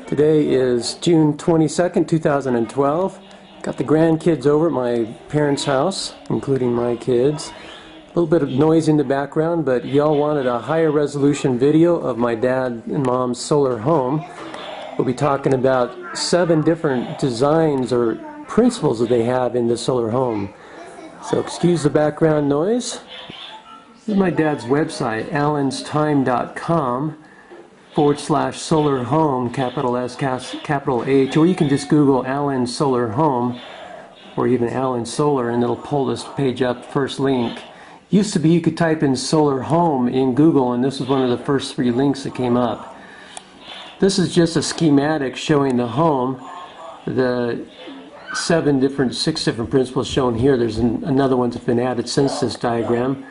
Today is June 22nd, 2012. Got the grandkids over at my parents' house, including my kids. A little bit of noise in the background, but y'all wanted a higher resolution video of my dad and mom's solar home. We'll be talking about 7 different designs or principles that they have in the solar home. So excuse the background noise. This is my dad's website, allanstime.com/solar home, capital S, capital H, or you can just Google Allans solar home or even Allans solar and it'll pull this page up, first link. Used to be you could type in solar home in Google and this was one of the first 3 links that came up. This is just a schematic showing the home. The 6 different principles shown here. There's another one that's been added since this diagram.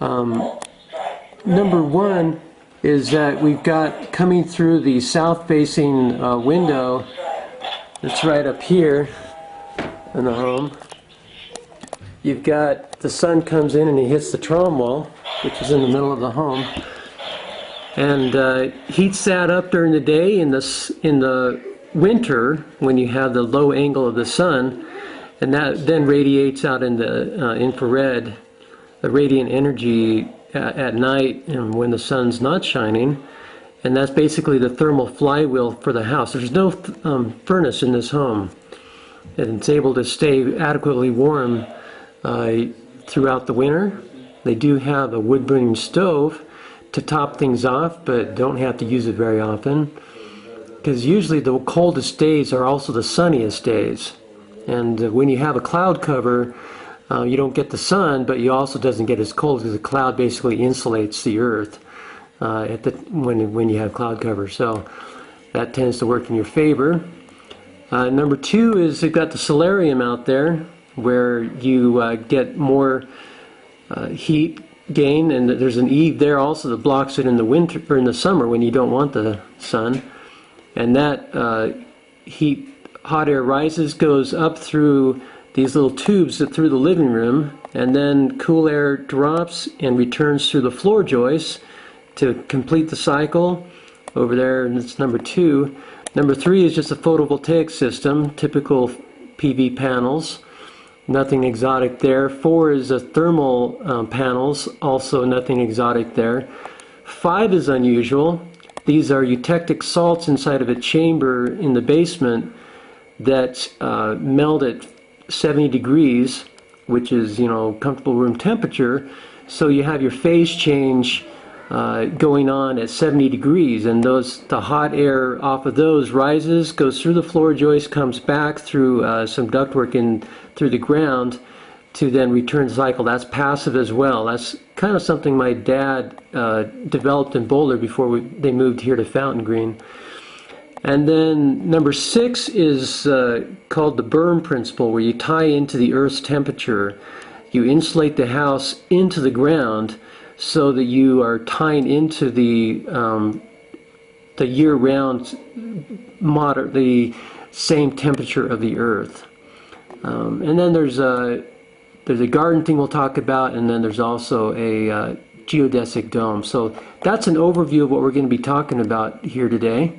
Number 1 is that we've got coming through the south-facing window that's right up here in the home. You've got the sun comes in and he hits the trom wall, which is in the middle of the home, and heats that up during the day. In the winter, when you have the low angle of the sun, and that then radiates out in the infrared, the radiant energy at night and when the sun's not shining, and that's basically the thermal flywheel for the house. There's no furnace in this home, and it's able to stay adequately warm throughout the winter. They do have a wood-burning stove to top things off, but don't have to use it very often, because usually the coldest days are also the sunniest days. And when you have a cloud cover, you don't get the sun, but you also doesn't get as cold because the cloud basically insulates the earth when you have cloud cover. So that tends to work in your favor. Number 2 is they've got the solarium out there where you get more heat gain, and there's an eave there also that blocks it in the winter or in the summer when you don't want the sun. And that hot air rises, goes up through these little tubes through the living room, and then cool air drops and returns through the floor joists to complete the cycle over there, and that's number 2. Number 3 is just a photovoltaic system, typical PV panels, nothing exotic there. 4 is a thermal panels, also nothing exotic there. 5 is unusual. These are eutectic salts inside of a chamber in the basement that melt at 70 degrees, which is, comfortable room temperature. So you have your phase change going on at 70 degrees, and the hot air off of those rises, goes through the floor joist, comes back through some ductwork in through the ground to then return the cycle. That's passive as well. That's kind of something my dad developed in Boulder before they moved here to Fountain Green. And then number 6 is called the burn principle, where you tie into the Earth's temperature. You insulate the house into the ground so that you are tying into the year-round the same temperature of the Earth. And then there's a garden thing we'll talk about, and then there's also a geodesic dome. So that's an overview of what we're going to be talking about here today.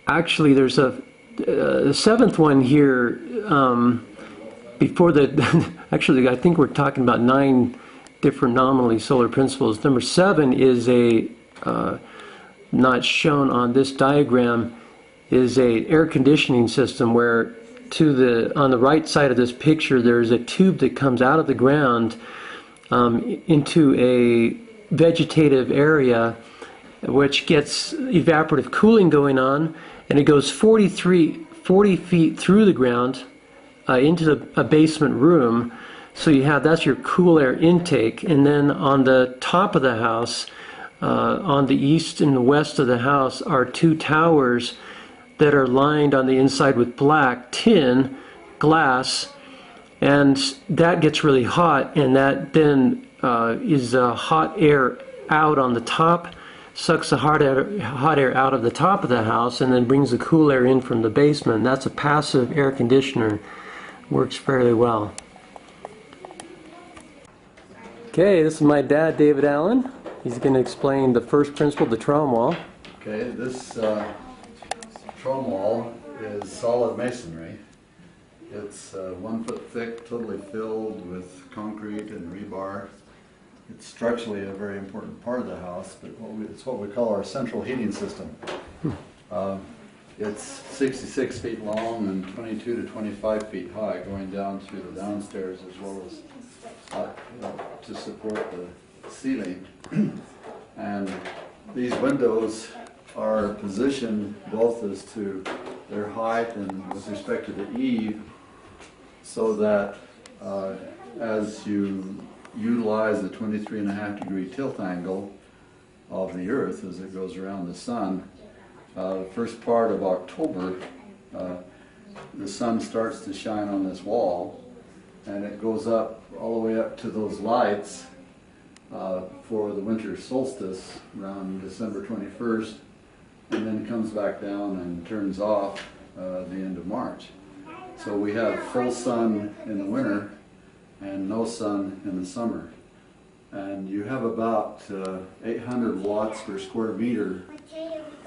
Actually, there's a 7th one here before the actually I think we're talking about 9 different nominally solar principles. Number 7 is not shown on this diagram, is a air conditioning system where on the right side of this picture there's a tube that comes out of the ground into a vegetative area which gets evaporative cooling going on, and it goes 40 feet through the ground into a basement room. So that's your cool air intake, and then on the top of the house, on the east and the west of the house, are 2 towers that are lined on the inside with black tin glass, and that gets really hot, and that then is hot air out on the top, sucks the hot air out of the top of the house, and then brings the cool air in from the basement. That's a passive air conditioner. Works fairly well. Okay, this is my dad, David Allen. He's going to explain the first principle, the trom wall. Okay, this trome wall is solid masonry. It's 1 foot thick, totally filled with concrete and rebar. It's structurally a very important part of the house, but it's what we call our central heating system. It's 66 feet long and 22 to 25 feet high, going down through the downstairs as well as to support the ceiling. And these windows are positioned both as to their height and with respect to the eave, so that as you utilize the 23.5-degree tilt angle of the Earth as it goes around the Sun, the first part of October, the sun starts to shine on this wall, and it goes up all the way up to those lights for the winter solstice around December 21st, and then comes back down and turns off the end of March. So we have full sun in the winter and no sun in the summer. And you have about 800 watts per square meter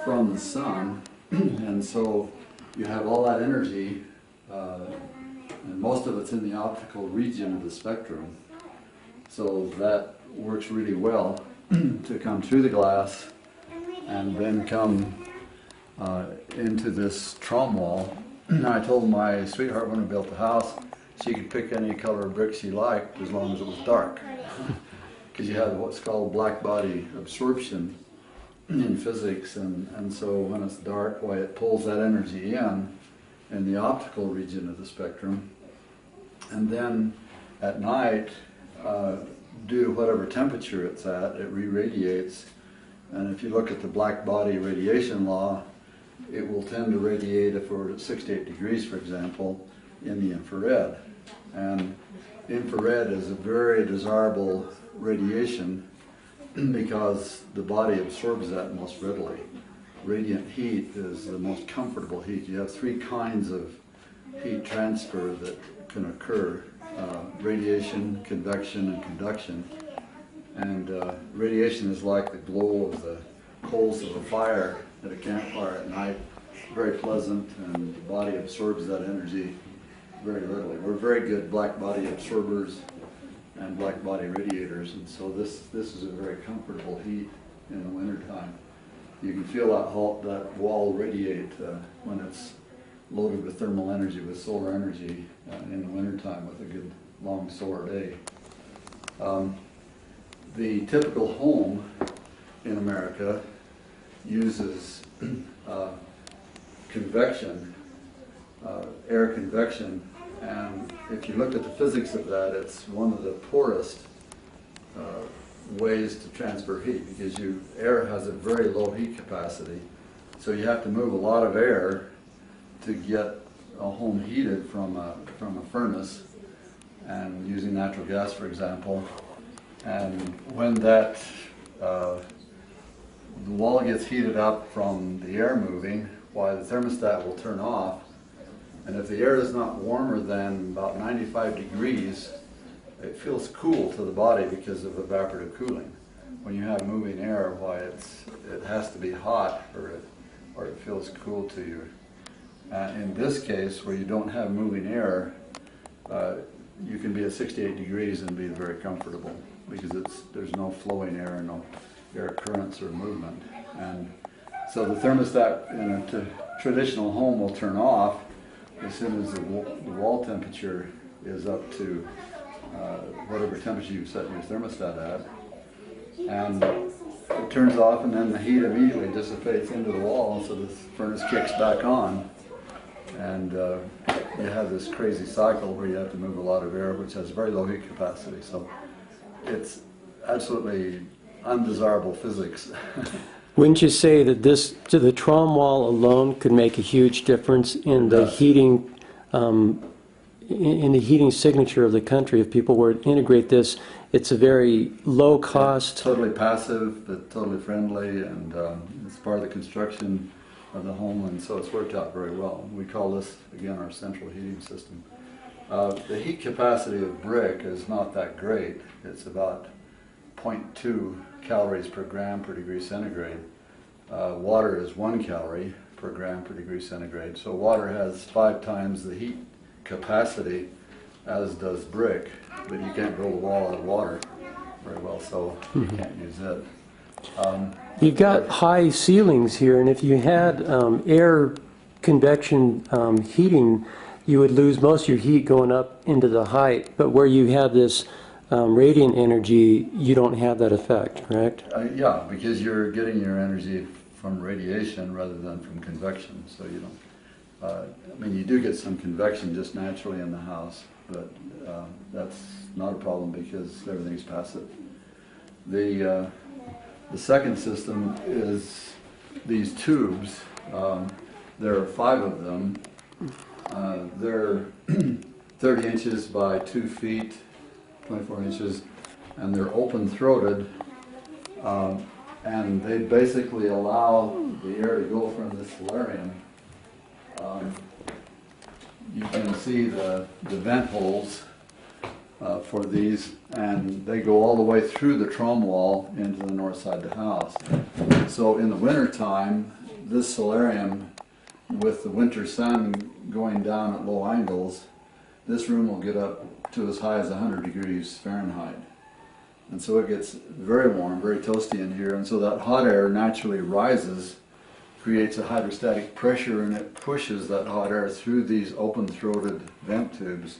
from the sun, and so you have all that energy, and most of it's in the optical region of the spectrum. So that works really well to come through the glass and then come into this trome wall. I told my sweetheart when we built the house she could pick any color of brick she liked as long as it was dark, because you have what's called black body absorption in physics, and so when it's dark, why, it pulls that energy in the optical region of the spectrum, and then at night, due to whatever temperature it's at, it re-radiates. And if you look at the black body radiation law, it will tend to radiate, if we're at 68 degrees, for example, in the infrared. And infrared is a very desirable radiation because the body absorbs that most readily. Radiant heat is the most comfortable heat. You have 3 kinds of heat transfer that can occur: radiation, convection, and conduction. And radiation is like the glow of the coals of a fire at a campfire at night. Very pleasant, and the body absorbs that energy very readily. We're very good black body absorbers and black body radiators, and so this is a very comfortable heat in the wintertime. You can feel that wall radiate when it's loaded with thermal energy, with solar energy in the wintertime with a good long solar day. The typical home in America uses convection, air convection, and if you look at the physics of that, it's one of the poorest ways to transfer heat, because air has a very low heat capacity, so you have to move a lot of air to get a home heated from a furnace, and using natural gas, for example. And when that the wall gets heated up from the air moving, why, the thermostat will turn off, and if the air is not warmer than about 95 degrees, it feels cool to the body because of evaporative cooling. When you have moving air, why, it has to be hot or it feels cool to you. In this case, where you don't have moving air, you can be at 68 degrees and be very comfortable, because there's no flowing air, no air currents or movement. And so the thermostat in a traditional home will turn off as soon as the wall temperature is up to whatever temperature you've set your thermostat at. And it turns off, and then the heat immediately dissipates into the wall, so the furnace kicks back on. And you have this crazy cycle where you have to move a lot of air, which has very low heat capacity. So it's absolutely undesirable physics. Wouldn't you say that the trome wall alone could make a huge difference in the heating, in the heating signature of the country? If people were to integrate this, it's a very low cost. It's totally passive, but totally friendly, and it's part of the construction of the home, and so it's worked out very well. We call this, again, our central heating system. The heat capacity of brick is not that great. It's about 0.2 calories per gram per degree centigrade. water is 1 calorie per gram per degree centigrade. So water has 5 times the heat capacity as does brick, but you can't build a wall out of water very well, so you can't use it. You've got high ceilings here, and if you had air convection heating, you would lose most of your heat going up into the height. But where you have this radiant energy, you don't have that effect, correct? Yeah, because you're getting your energy from radiation rather than from convection, so you don't. I mean, you do get some convection just naturally in the house, but that's not a problem because everything's passive. The second system is these tubes. There are 5 of them. They're 30 inches by 2 feet, 24 inches, and they're open-throated, and they basically allow the air to go from the solarium. You can see the vent holes for these, and they go all the way through the trom wall into the north side of the house. So in the winter time, this solarium, with the winter sun going down at low angles, this room will get up to as high as 100 degrees Fahrenheit. And so it gets very warm, very toasty in here, and so that hot air naturally rises, creates a hydrostatic pressure, and it pushes that hot air through these open-throated vent tubes.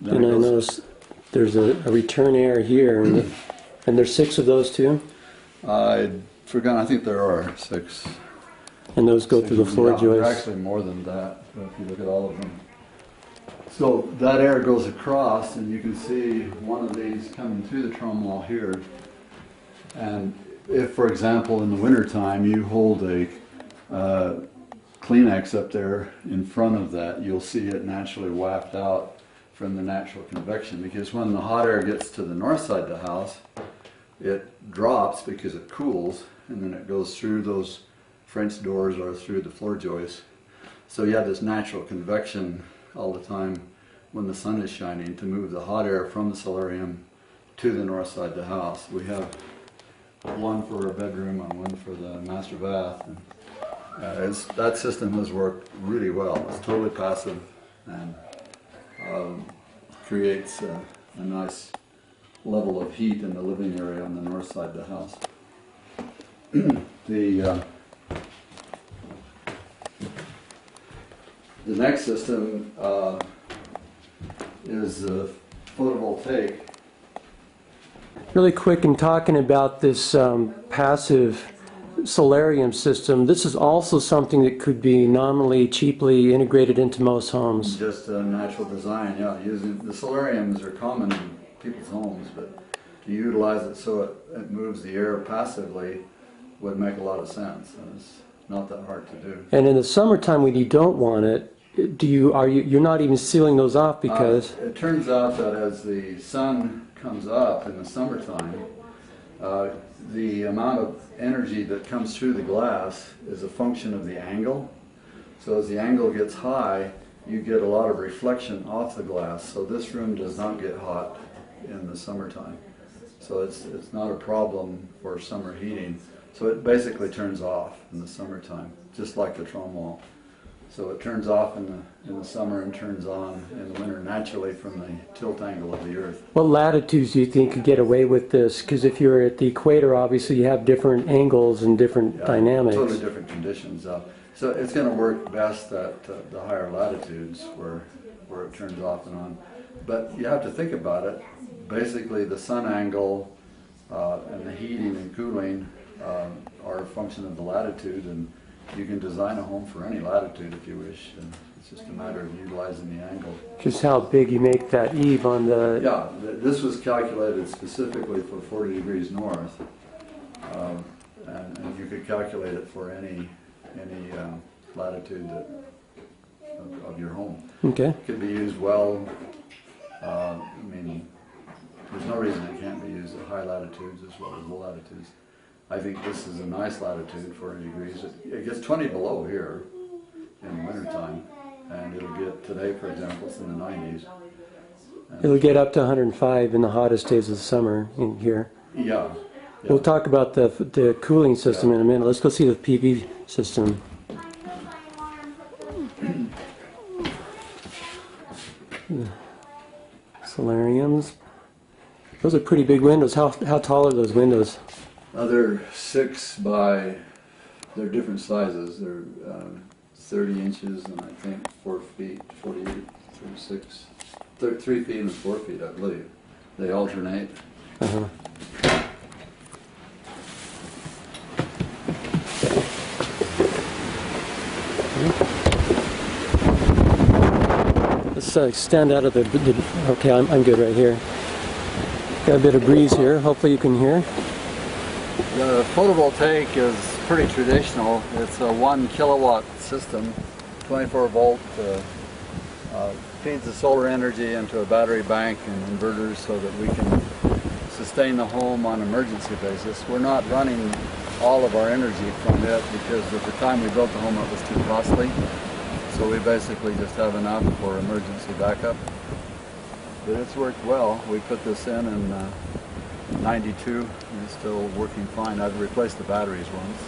Then And I notice there's a return air here, and there's 6 of those too? I forgot, I think there are 6. And those go through the floor There are joists? actually more than that, if you look at all of them. So that air goes across, and you can see one of these coming through the trom wall here. And if, for example, in the wintertime, you hold a Kleenex up there in front of that, you'll see it naturally wafted out from the natural convection, because when the hot air gets to the north side of the house, it drops because it cools, and then it goes through those French doors or through the floor joists. So you have this natural convection all the time when the sun is shining to move the hot air from the solarium to the north side of the house. We have one for our bedroom and one for the master bath. And, that system has worked really well. It's totally passive and creates a nice level of heat in the living area on the north side of the house. The next system is photovoltaic. Really quick, in talking about this passive solarium system, this is also something that could be nominally cheaply integrated into most homes. Just a natural design, yeah. Using the solariums are common in people's homes, but to utilize it so it moves the air passively would make a lot of sense. And it's not that hard to do. And in the summertime, when you don't want it, you're not even sealing those off because it turns out that as the sun comes up in the summertime, the amount of energy that comes through the glass is a function of the angle. So as the angle gets high, you get a lot of reflection off the glass. So this room does not get hot in the summertime. So it's not a problem for summer heating. So it basically turns off in the summertime, just like the trom wall. So it turns off in the summer and turns on in the winter naturally from the tilt angle of the earth. what latitudes do you think could get away with this? Because if you're at the equator, obviously you have different angles and different dynamics. Totally different conditions. So it's going to work best at the higher latitudes where it turns off and on. But you have to think about it. Basically, the sun angle and the heating and cooling are a function of the latitude, and you can design a home for any latitude if you wish. And it's just a matter of utilizing the angle. Just how big you make that eave on the... Yeah, this was calculated specifically for 40 degrees north, and you could calculate it for any latitude of your home. Okay. It could be used well. I mean, there's no reason it can't be used at high latitudes as well as low latitudes. I think this is a nice latitude, 40 degrees. It gets 20 below here in the wintertime, and it'll get, today for example, it's in the 90s. It'll get up to 105 in the hottest days of the summer in here. Yeah, We'll talk about the cooling system in a minute. Let's go see the PV system. Solariums. Those are pretty big windows. How tall are those windows? They're they're different sizes. They're 30 inches and I think 4 feet, 48, 36, 3 feet and 4 feet, I believe. They alternate. Uh-huh. Let's stand out of the okay, I'm good right here. Got a bit of breeze here. Hopefully you can hear. The photovoltaic is pretty traditional. It's a 1 kilowatt system, 24 volt, feeds the solar energy into a battery bank and inverters so that we can sustain the home on an emergency basis. We're not running all of our energy from it because at the time we built the home it was too costly. So we basically just have enough for emergency backup. But it's worked well. We put this in 92. It's still working fine. I've replaced the batteries once.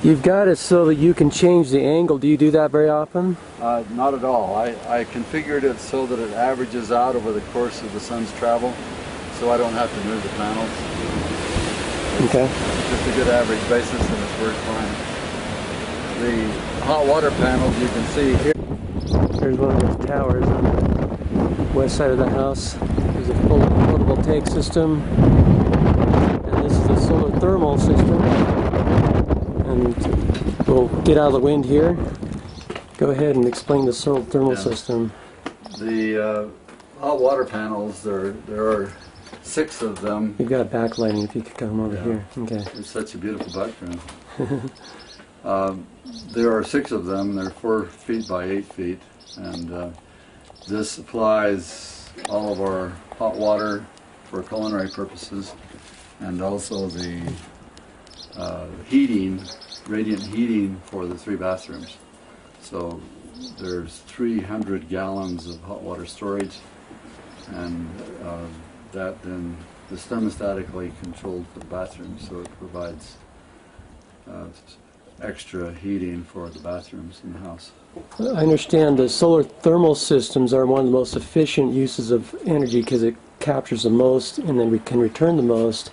You've got it so that you can change the angle. Do you do that very often? Not at all. I configured it so that it averages out over the course of the sun's travel, so I don't have to move the panels. Okay. Just a good average basis and it's worked fine. The hot water panels you can see here. Here's one of those towers on the west side of the house. There's a full photovoltaic system. And this is the solar thermal system. And we'll get out of the wind here. Go ahead and explain the solar thermal system. The hot water panels, there are 6 of them. You've got backlighting if you could come over here. Okay. It's such a beautiful background. There are 6 of them. They're 4 feet by 8 feet. And this supplies all of our hot water for culinary purposes and also the heating, radiant heating for the 3 bathrooms. So there's 300 gallons of hot water storage, and that then is thermostatically controlled for the bathroom, so it provides extra heating for the bathrooms in the house. I understand the solar thermal systems are one of the most efficient uses of energy because it captures the most and then we can return the most.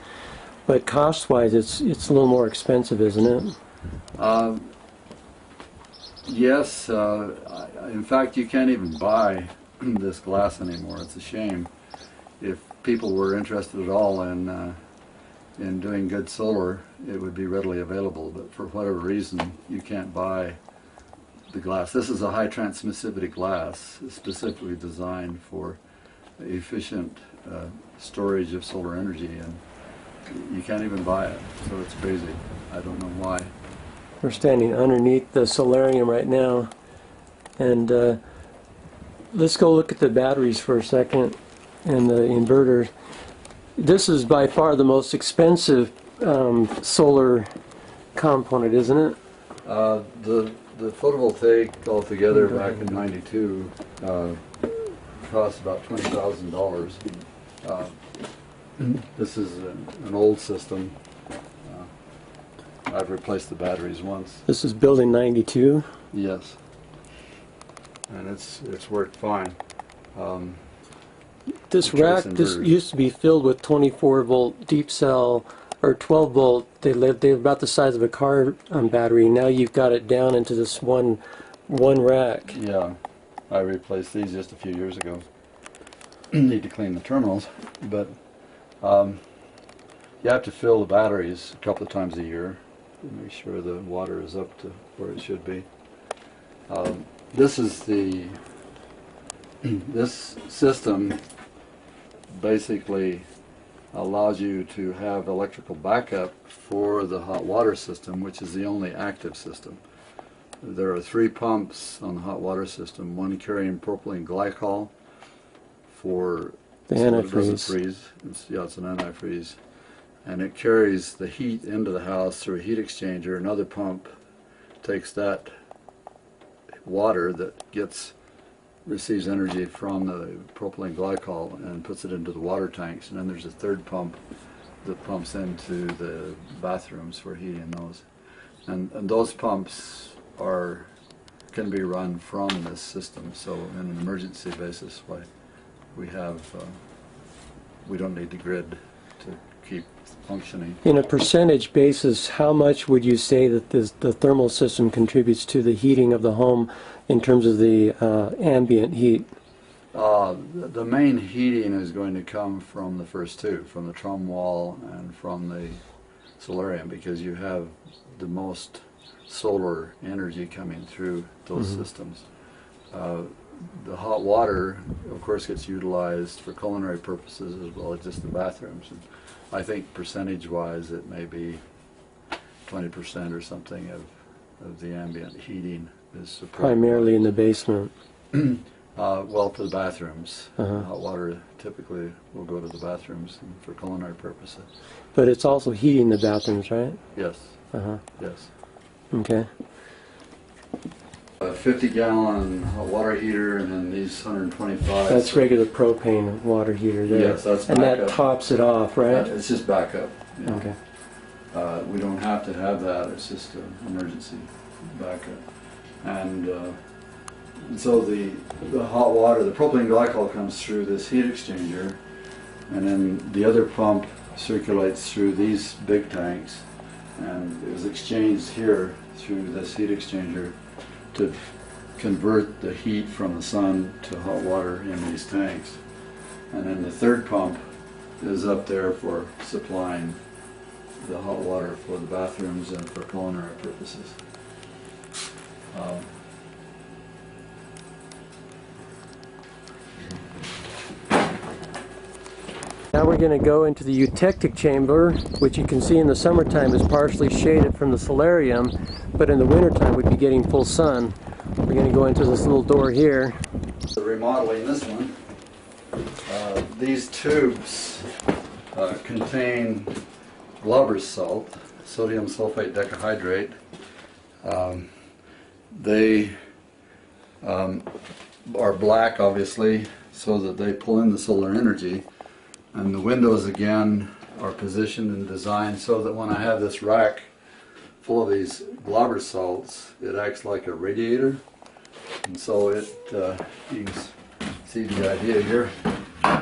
But cost-wise, it's a little more expensive, isn't it? Yes. In fact, you can't even buy this glass anymore. It's a shame. If people were interested at all in doing good solar, it would be readily available. But for whatever reason, you can't buy the glass. This is a high transmissivity glass, specifically designed for efficient storage of solar energy, and you can't even buy it, so it's crazy. I don't know why. We're standing underneath the solarium right now, and let's go look at the batteries for a second and the inverter. This is by far the most expensive solar component, isn't it? The photovoltaic altogether back in '92 cost about $20,000. This is an old system. I've replaced the batteries once. This is built in '92? Yes. And it's worked fine. This rack, this used to be filled with 24 volt deep cell or 12 volt. They're about the size of a car battery. Now you've got it down into this one rack. Yeah, I replaced these just a few years ago. Need to clean the terminals, but you have to fill the batteries a couple of times a year to make sure the water is up to where it should be. This system basically allows you to have electrical backup for the hot water system, which is the only active system. There are 3 pumps on the hot water system, one carrying propylene glycol for the so antifreeze. It doesn't freeze. It's an antifreeze. And it carries the heat into the house through a heat exchanger. Another pump takes that water that receives energy from the propylene glycol and puts it into the water tanks. And then there's a 3rd pump that pumps into the bathrooms for heating those. And those pumps can be run from this system, so in an emergency basis, we don't need the grid to keep functioning. In a percentage basis, how much would you say that the thermal system contributes to the heating of the home in terms of the ambient heat? The main heating is going to come from the first two, from the trum wall and from the solarium, because you have the most solar energy coming through those systems. The hot water, of course, gets utilized for culinary purposes as well as just the bathrooms. And I think percentage-wise it may be 20% or something of the ambient heating is supplied. Primarily in the basement. Well, for the bathrooms. Hot water typically will go to the bathrooms for culinary purposes. But it's also heating the bathrooms, right? Yes. Yes. Okay. A 50-gallon hot water heater, and then these 125. That's regular propane water heater there. Yes, that's and backup. that tops it off, right? It's just backup. Yeah. Okay. We don't have to have that. It's just an emergency backup. And so the hot water, the propylene glycol comes through this heat exchanger, and then the other pump circulates through these big tanks, and it was exchanged here through this heat exchanger to convert the heat from the sun to hot water in these tanks. And then the third pump is up there for supplying the hot water for the bathrooms and for culinary purposes. Now we're going to go into the eutectic chamber, which you can see in the summertime is partially shaded from the solarium, but in the wintertime we'd be getting full sun. We're going to go into this little door here. Remodeling this one. These tubes contain Glauber's salt, sodium sulfate decahydrate. They are black, obviously, so that they pull in the solar energy. And the windows, again, are positioned and designed so that when I have this rack full of these Glauber salts, it acts like a radiator. And so it, you can see the idea here,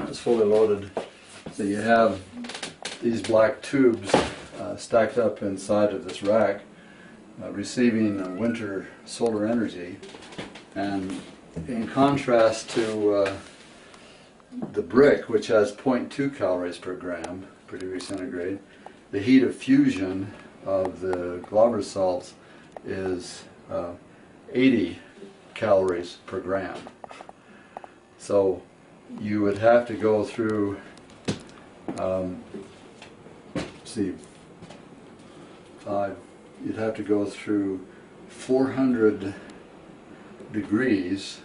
it's fully loaded. So you have these black tubes stacked up inside of this rack, receiving winter solar energy. And in contrast to the brick, which has 0.2 calories per gram per degree centigrade, the heat of fusion of the Glauber salts is 80 calories per gram. So you would have to go through, you'd have to go through 400 degrees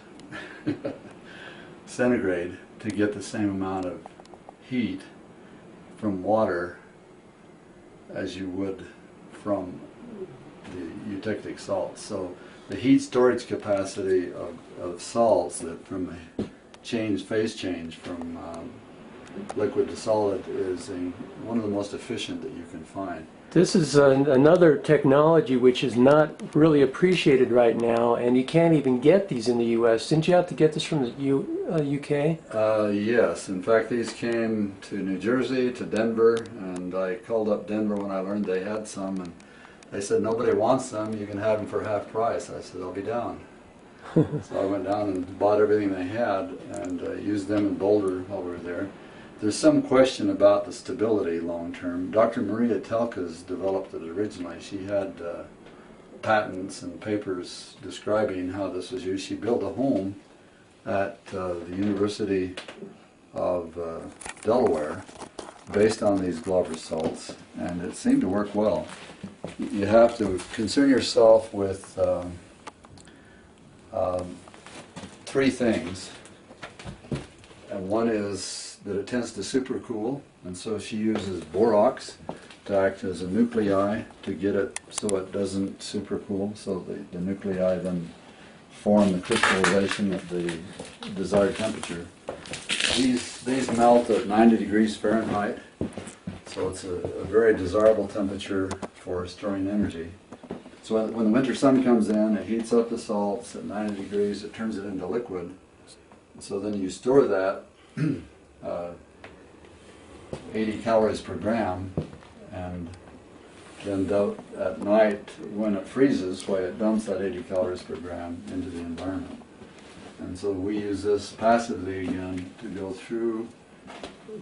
centigrade to get the same amount of heat from water as you would from the eutectic salts. So the heat storage capacity of salts that from the phase change from liquid to solid is one of the most efficient that you can find. This is another technology which is not really appreciated right now, and you can't even get these in the U.S. Didn't you have to get this from the UK? Yes. In fact, these came to New Jersey, to Denver, and I called up Denver when I learned they had some, and they said, nobody wants them, you can have them for half price. I said, I'll be down. So I went down and bought everything they had and used them in Boulder while we were there. There's some question about the stability long term. Dr. Maria Telka's developed it originally. She had patents and papers describing how this was used. She built a home at the University of Delaware based on these Glauber salts, and it seemed to work well. You have to concern yourself with three things, and one is that it tends to supercool, and so she uses borax to act as a nuclei to get it so it doesn't supercool, so the nuclei then form the crystallization at the desired temperature. These melt at 90 degrees Fahrenheit, so it's a very desirable temperature for storing energy. So when the winter sun comes in, it heats up the salts at 90 degrees, it turns it into liquid. So then you store that 80 calories per gram, and then at night when it freezes, why it dumps that 80 calories per gram into the environment. And so we use this passively again to go through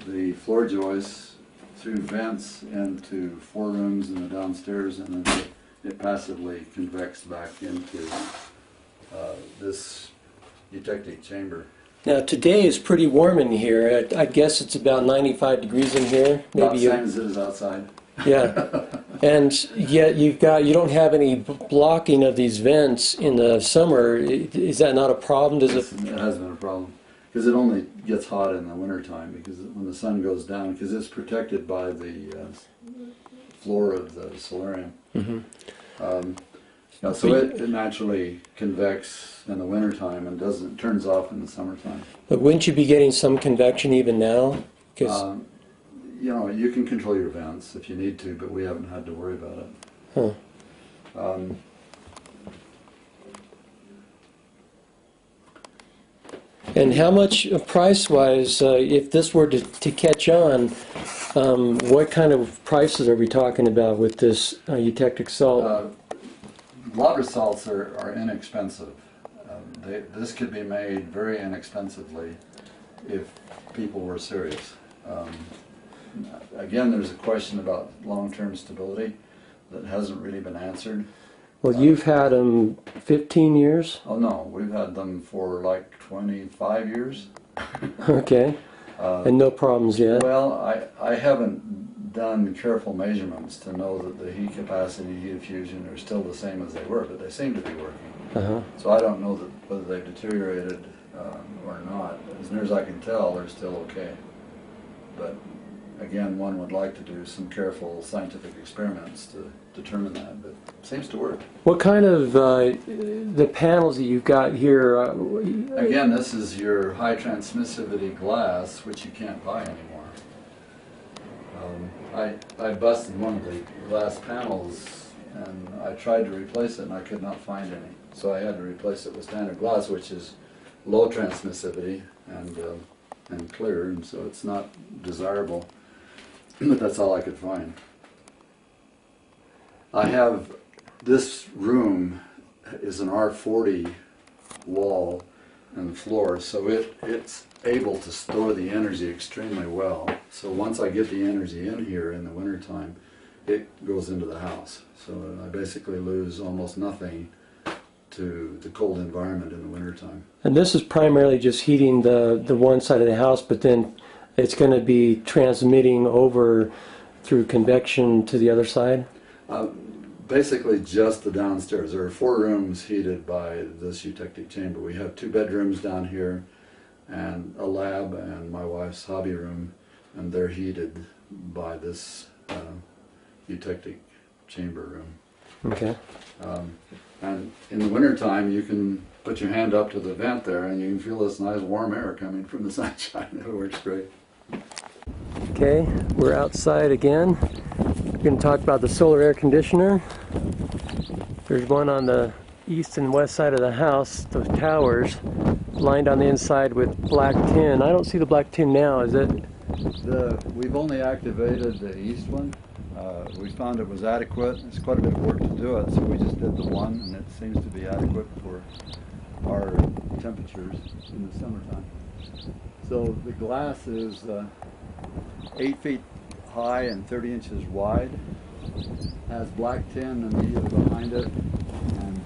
the floor joists, through vents into 4 rooms in the downstairs, and then it passively convects back into this eutectic chamber. Now today is pretty warm in here. I guess it's about 95 degrees in here. About the same as it is outside. Yeah, and yet you don't have any blocking of these vents in the summer. Is that not a problem? It has been a problem because it only gets hot in the wintertime, because when the sun goes down, because it's protected by the floor of the solarium. Mm-hmm. So it naturally convects in the wintertime and turns off in the summertime. But wouldn't you be getting some convection even now? You know, you can control your vents if you need to, but we haven't had to worry about it. Huh. And how much price-wise, if this were to catch on, what kind of prices are we talking about with this eutectic salt? Lava salts are inexpensive. This could be made very inexpensively if people were serious. Again, there's a question about long-term stability that hasn't really been answered. Well, you've had them 15 years? Oh no, we've had them for like 25 years. Okay, and no problems yet? Well, I haven't done careful measurements to know that the heat capacity, heat diffusion are still the same as they were, but they seem to be working. Uh-huh. So I don't know whether they've deteriorated or not. As near as I can tell, they're still okay. But again, one would like to do some careful scientific experiments to determine that, but it seems to work. What kind of, the panels that you've got here? Again, this is your high transmissivity glass, which you can't buy anymore. I busted one of the glass panels and I tried to replace it and I could not find any. So I had to replace it with standard glass, which is low transmissivity and clear, and so it's not desirable. But that's all I could find. I have, this room is an R40 wall and floor, so it's able to store the energy extremely well. So once I get the energy in here in the wintertime, it goes into the house. So I basically lose almost nothing to the cold environment in the wintertime. And this is primarily just heating the one side of the house, but then it's going to be transmitting over through convection to the other side? Basically just the downstairs. There are 4 rooms heated by this eutectic chamber. We have 2 bedrooms down here and a lab and my wife's hobby room, and they're heated by this eutectic chamber room. Okay. And in the wintertime you can put your hand up to the vent there and you can feel this nice warm air coming from the sunshine. It works great. Okay, we're outside again. We're going to talk about the solar air conditioner. There's one on the east and west side of the house, those towers, lined on the inside with black tin. I don't see the black tin now, is it? We've only activated the east one. We found it was adequate. It's quite a bit of work to do it, so we just did the one, and it seems to be adequate for our temperatures in the summertime. So the glass is 8 feet high and 30 inches wide. Has black tin immediately behind it, and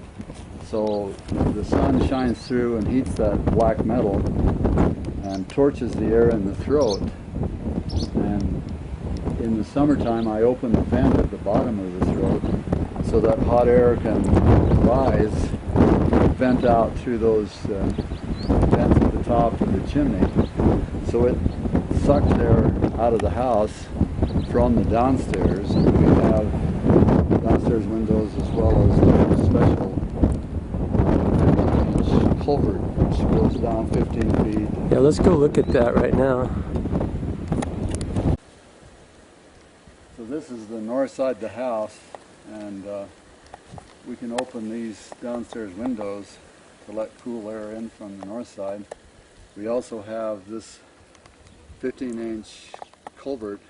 so the sun shines through and heats that black metal and torches the air in the throat. And in the summertime I open the vent at the bottom of the throat so that hot air can rise, vent out through those vents at the top of the chimney. So it sucks air out of the house from the downstairs. We have downstairs windows as well as special culvert which goes down 15 feet. Yeah, let's go look at that right now. So this is the north side of the house, and we can open these downstairs windows to let cool air in from the north side. We also have this 15-inch culvert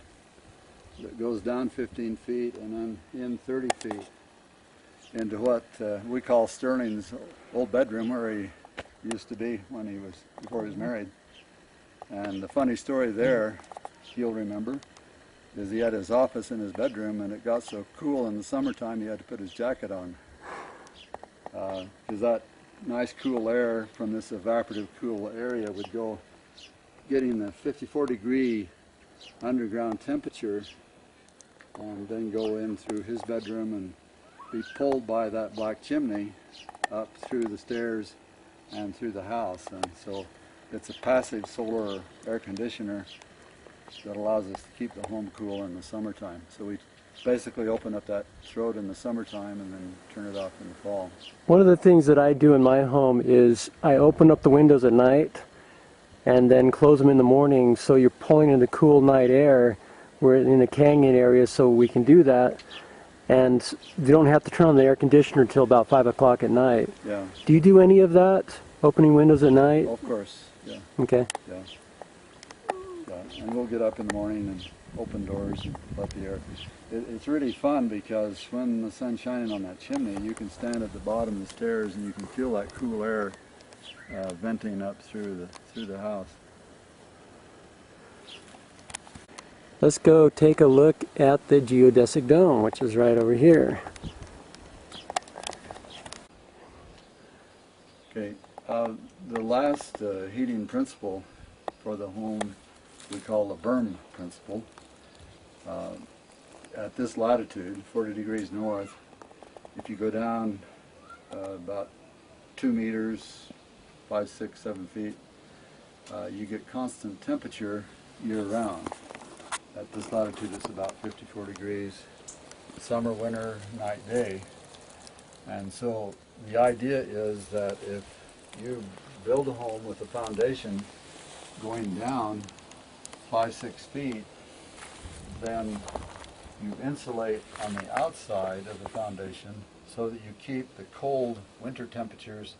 that goes down 15 feet and then in 30 feet into what we call Sterling's old bedroom, where he used to be before he was married. And the funny story there, you'll remember, is he had his office in his bedroom, and it got so cool in the summertime he had to put his jacket on, because that nice cool air from this evaporative cool area would go getting the 54-degree underground temperature and then go in through his bedroom and be pulled by that black chimney up through the stairs and through the house. And so it's a passive solar air conditioner that allows us to keep the home cool in the summertime. So we basically open up that throat in the summertime and then turn it off in the fall. One of the things that I do in my home is I open up the windows at night and then close them in the morning, so you're pulling in the cool night air. We're in the canyon area, so we can do that. And you don't have to turn on the air conditioner until about 5 o'clock at night. Yeah. Do you do any of that? Opening windows at night? Of course, yeah. Okay. Yeah. Yeah. And we'll get up in the morning and open doors and let the air. It's really fun because when the sun's shining on that chimney, you can stand at the bottom of the stairs and you can feel that cool air venting up through the house. Let's go take a look at the geodesic dome, which is right over here. Okay, the last heating principle for the home we call the berm principle. At this latitude, 40 degrees north, if you go down about 2 meters, 5, 6, 7 feet, you get constant temperature year-round. At this latitude, it's about 54 degrees, summer, winter, night, day. And so the idea is that if you build a home with a foundation going down 5, 6 feet, then you insulate on the outside of the foundation so that you keep the cold winter temperatures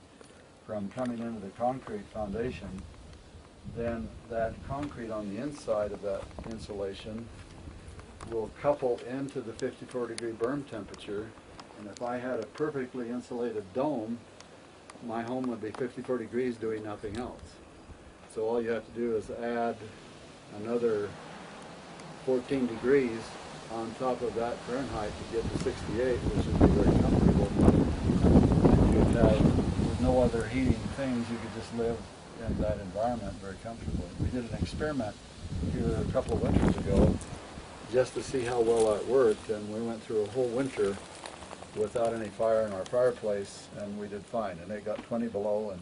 from coming into the concrete foundation. Then that concrete on the inside of that insulation will couple into the 54-degree berm temperature. And if I had a perfectly insulated dome, my home would be 54 degrees doing nothing else. So all you have to do is add another 14 degrees on top of that Fahrenheit to get to 68, which would be very comfortable. And you could have, with no other heating things, you could just live in that environment very comfortably. We did an experiment here a couple of winters ago just to see how well that worked, and we went through a whole winter without any fire in our fireplace, and we did fine. And it got 20 below,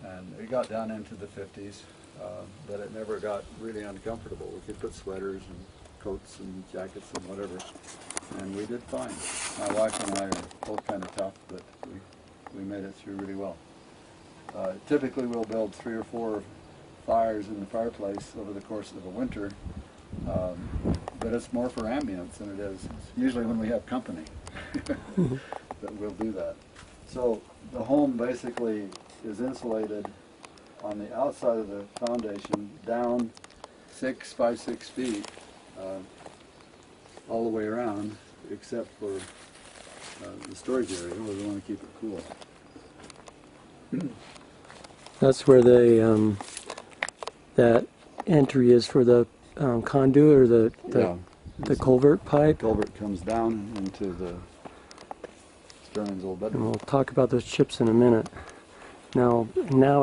and it got down into the 50s, but it never got really uncomfortable. We could put sweaters and coats and jackets and whatever, and we did fine. My wife and I are both kind of tough, but we made it through really well. Typically we'll build 3 or 4 fires in the fireplace over the course of a winter, but it's more for ambience than it is. It's usually when we have company that we'll do that. So the home basically is insulated on the outside of the foundation down 5, 6 feet all the way around, except for the storage area where we want to keep it cool. That's where the that entry is for the conduit, or the culvert pipe. The culvert comes down into the Sterling's old bedroom. And we'll talk about those chips in a minute. Now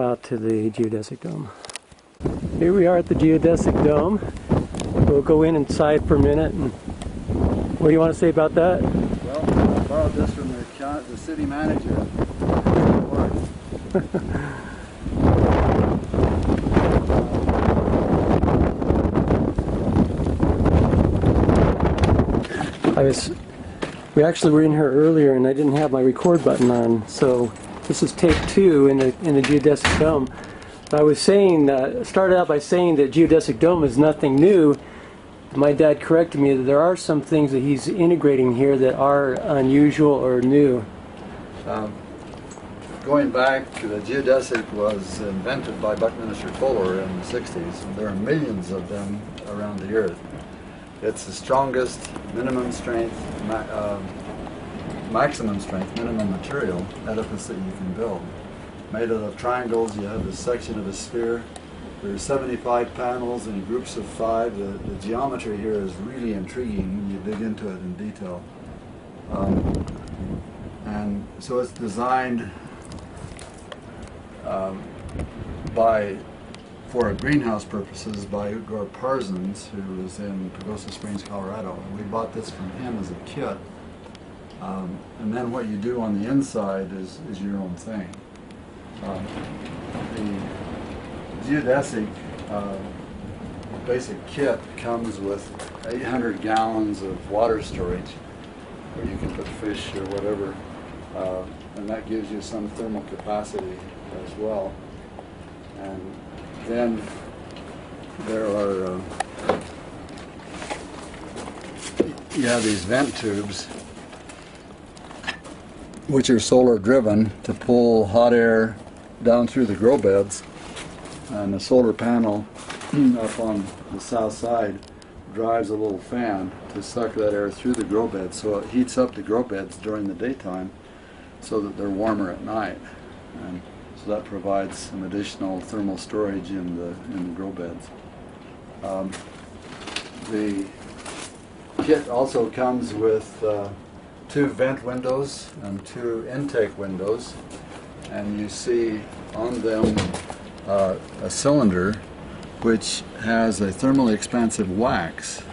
out to the geodesic dome. Here we are at the geodesic dome. We'll go inside for a minute. And what do you want to say about that? Well, I borrowed this from the city manager. We actually were in here earlier and I didn't have my record button on, so This is take 2 in the geodesic dome. I was saying, started out by saying that geodesic dome is nothing new. My dad corrected me that there are some things that he's integrating here that are unusual or new. Going back, the geodesic was invented by Buckminster Fuller in the 60s, and there are millions of them around the Earth. It's the strongest minimum strength, maximum strength, minimum material edifice that you can build. Made out of triangles, you have a section of a sphere. There are 75 panels in groups of 5. The geometry here is really intriguing when you dig into it in detail. And so it's designed for greenhouse purposes by Parsons, who was in Pagosa Springs, Colorado. And we bought this from him as a kit. And then what you do on the inside is your own thing. The geodesic basic kit comes with 800 gallons of water storage where you can put fish or whatever, and that gives you some thermal capacity as well. And then there are you have these vent tubes which are solar driven to pull hot air down through the grow beds, and the solar panel up on the south side drives a little fan to suck that air through the grow beds, so it heats up the grow beds during the daytime so that they're warmer at night, and so that provides some additional thermal storage in the grow beds. The kit also comes with 2 vent windows and 2 intake windows, and you see on them a cylinder which has a thermally expansive wax,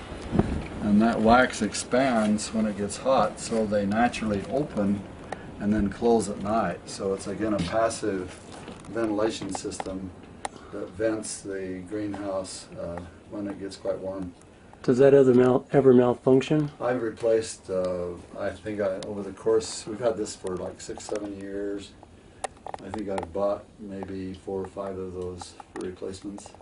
and that wax expands when it gets hot, so they naturally open and then close at night. So it's again a passive ventilation system that vents the greenhouse when it gets quite warm. Does that ever malfunction? I've replaced, I think over the course, we've had this for like 6-7 years. I think I've bought maybe 4 or 5 of those for replacements.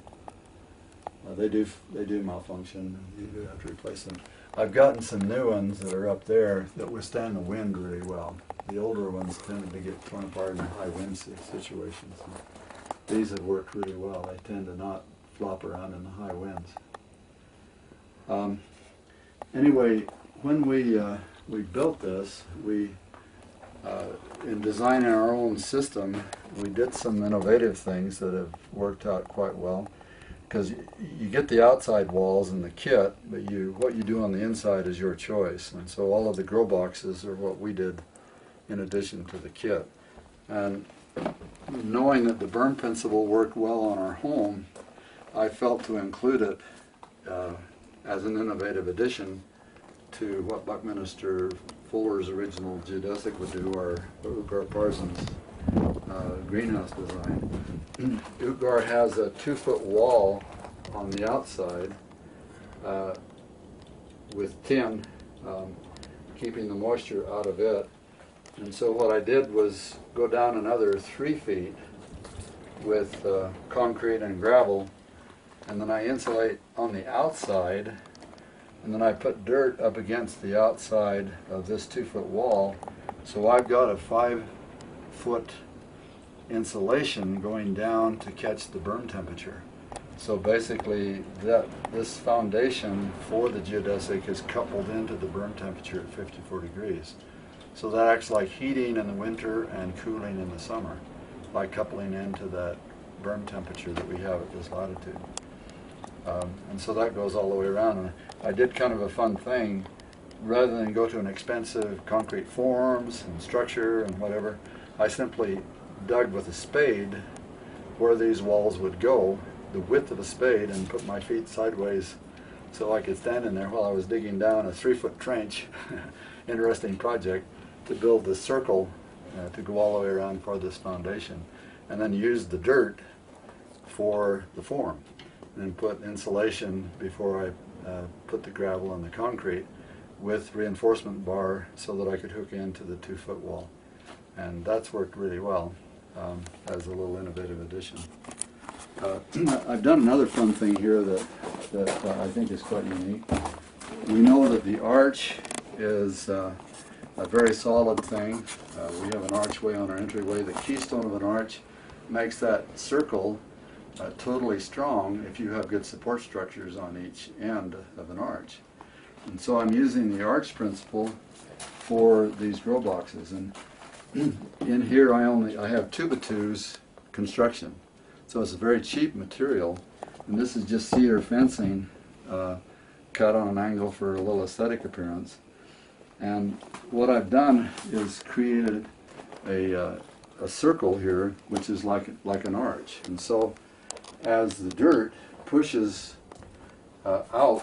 They do malfunction. You do have to replace them. I've gotten some new ones that are up there that withstand the wind really well. The older ones tend to get torn apart in high wind situations. These have worked really well. They tend to not flop around in the high winds. Anyway, when we built this, in designing our own system, we did some innovative things that have worked out quite well. Because you get the outside walls in the kit, but what you do on the inside is your choice. And so all of the grow boxes are what we did in addition to the kit. And knowing that the berm principle worked well on our home, I felt to include it as an innovative addition to what Buckminster Fuller's original geodesic would do, or Parsons' greenhouse design. Utgard has a 2-foot wall on the outside with tin keeping the moisture out of it. And so what I did was go down another 3 feet with concrete and gravel, and then I insulate on the outside, and then I put dirt up against the outside of this 2-foot wall. So I've got a 5-foot insulation going down to catch the berm temperature. So basically this foundation for the geodesic is coupled into the berm temperature at 54 degrees. So that acts like heating in the winter and cooling in the summer by coupling into that berm temperature that we have at this latitude. And so that goes all the way around. And I did kind of a fun thing. Rather than go to an expensive concrete forms and structure and whatever, I simply dug with a spade where these walls would go, the width of a spade, and put my feet sideways so I could stand in there while I was digging down a 3-foot trench. Interesting project to build this circle to go all the way around for this foundation, and then use the dirt for the form, and then put insulation before I put the gravel and the concrete with reinforcement bar so that I could hook into the 2-foot wall. and that's worked really well as a little innovative addition. I've done another fun thing here that I think is quite unique. We know that the arch is a very solid thing. We have an archway on our entryway. The keystone of an arch makes that circle totally strong if you have good support structures on each end of an arch. And so I'm using the arch principle for these grow boxes. And in here I have 2x2s construction. So it's a very cheap material. And this is just cedar fencing cut on an angle for a little aesthetic appearance. And what I've done is created a circle here, which is like an arch. And so as the dirt pushes out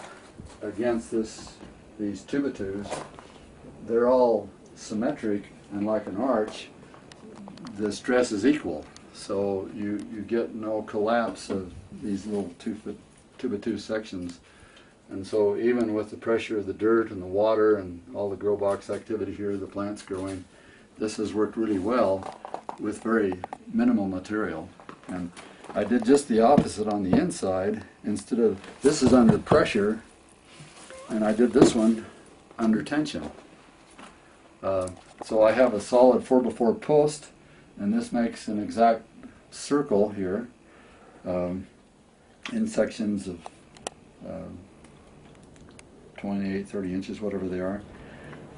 against these 2x2s, they're all symmetric, and like an arch, the stress is equal. So you get no collapse of these little 2x2 sections. And so even with the pressure of the dirt and the water and all the grow box activity here, the plants growing, this has worked really well with very minimal material. And I did just the opposite on the inside. Instead of, this is under pressure, and I did this one under tension. So I have a solid 4x4 post, and this makes an exact circle here in sections of 28, 30 inches, whatever they are.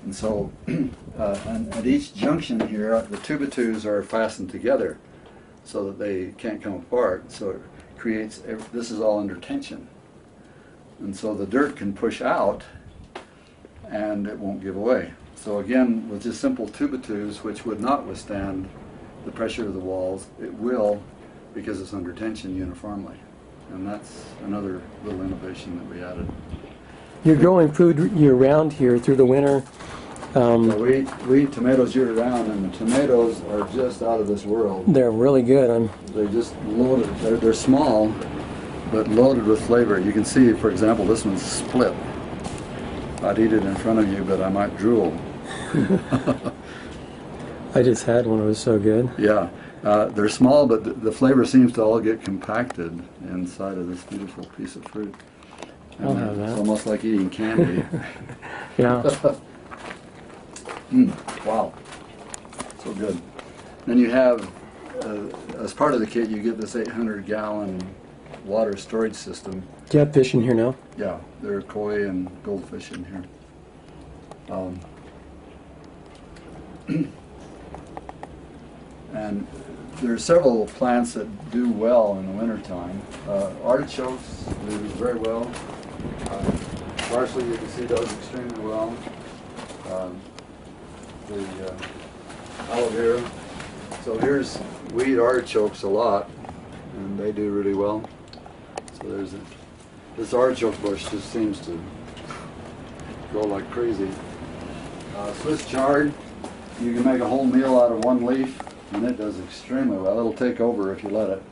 And so and at each junction here, the 2x2s are fastened together so that they can't come apart. So it creates, this is all under tension. And so the dirt can push out and it won't give away. So again, with just simple 2x2s, which would not withstand the pressure of the walls, it will, because it's under tension uniformly. And that's another little innovation that we added. You're growing food year-round here through the winter. So we eat tomatoes year-round, and the tomatoes are just out of this world. They're really good. They're just loaded. They're small, but loaded with flavor. You can see, for example, this one's split. I'd eat it in front of you, but I might drool. I just had one. It was so good. Yeah. They're small, but the flavor seems to all get compacted inside of this beautiful piece of fruit. I'll have that. It's almost like eating candy. Yeah. Wow. So good. Then you have, as part of the kit, you get this 800-gallon water storage system. Do you have fish in here now? Yeah, there are koi and goldfish in here. And there are several plants that do well in the wintertime. Artichokes do very well. Parsley, you can see, does extremely well. The aloe vera. So we eat artichokes a lot, and they do really well. So this artichoke bush just seems to grow like crazy. Swiss chard, you can make a whole meal out of one leaf, and it does extremely well. It'll take over if you let it.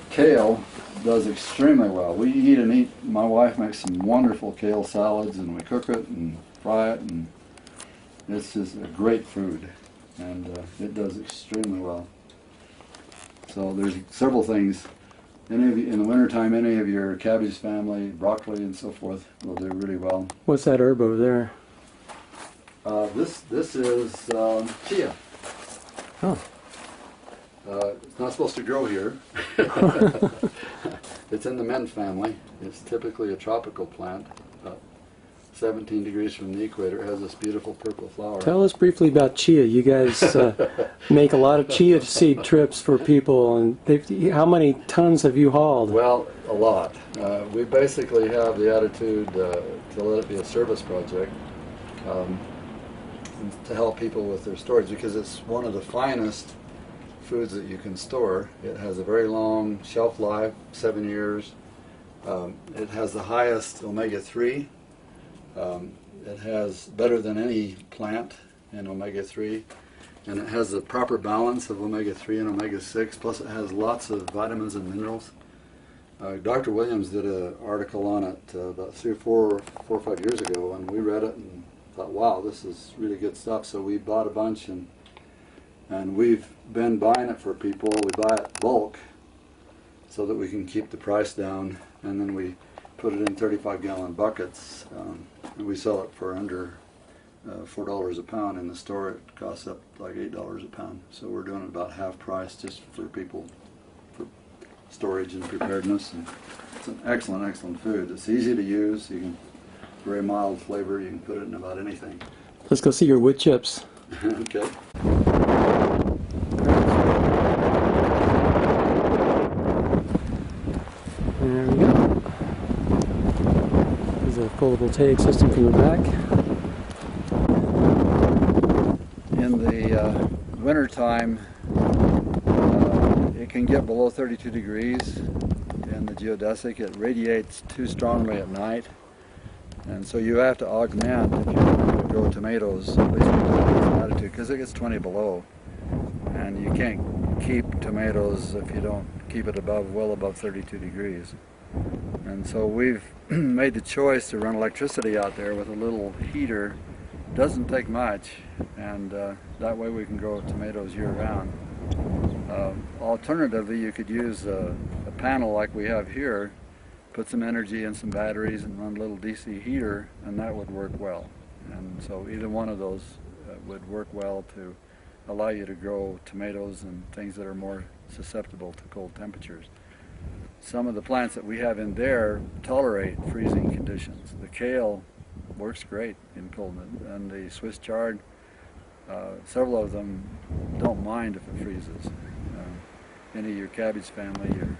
Kale does extremely well. We eat and eat. My wife makes some wonderful kale salads, and we cook it and fry it, and it's just a great food, and it does extremely well. So there's several things. Any of you, in the wintertime, any of your cabbage family, broccoli and so forth will do really well. What's that herb over there? This is chia. Oh. It's not supposed to grow here. It's in the mint family. It's typically a tropical plant. 17 degrees from the equator. It has this beautiful purple flower. Tell us briefly about chia. You guys make a lot of chia seed trips for people, and how many tons have you hauled? Well, a lot. We basically have the attitude to let it be a service project to help people with their storage, because it's one of the finest foods that you can store. It has a very long shelf life, 7 years. It has the highest omega-3. It has better than any plant in omega-3, and it has the proper balance of omega-3 and omega-6, plus it has lots of vitamins and minerals. Dr. Williams did an article on it about 4 or 5 years ago, and we read it and thought, wow, this is really good stuff. So we bought a bunch, and we've been buying it for people. We buy it bulk so that we can keep the price down, and then we put it in 35-gallon buckets, and we sell it for under $4 a pound. In the store it costs up like $8 a pound. So we're doing it about half price just for people, for storage and preparedness. And it's an excellent, excellent food. It's easy to use. You can, very mild flavor. You can put it in about anything. Let's go see your wood chips. Okay. There we go. There's a photovoltaic system from the back. In the winter time, it can get below 32 degrees in the geodesic. It radiates too strongly at night, and so you have to augment if you want to grow tomatoes, at least with this latitude, because it gets 20 below, and you can't keep tomatoes if you don't keep it above, well above 32 degrees. And so we've made the choice to run electricity out there with a little heater. Doesn't take much, and that way we can grow tomatoes year-round. Alternatively, you could use a panel like we have here, put some energy in some batteries and run a little DC heater, and that would work well. And so either one of those would work well to allow you to grow tomatoes and things that are more susceptible to cold temperatures. Some of the plants that we have in there tolerate freezing conditions. The kale works great in cold, and the Swiss chard, several of them don't mind if it freezes. Any of your cabbage family, your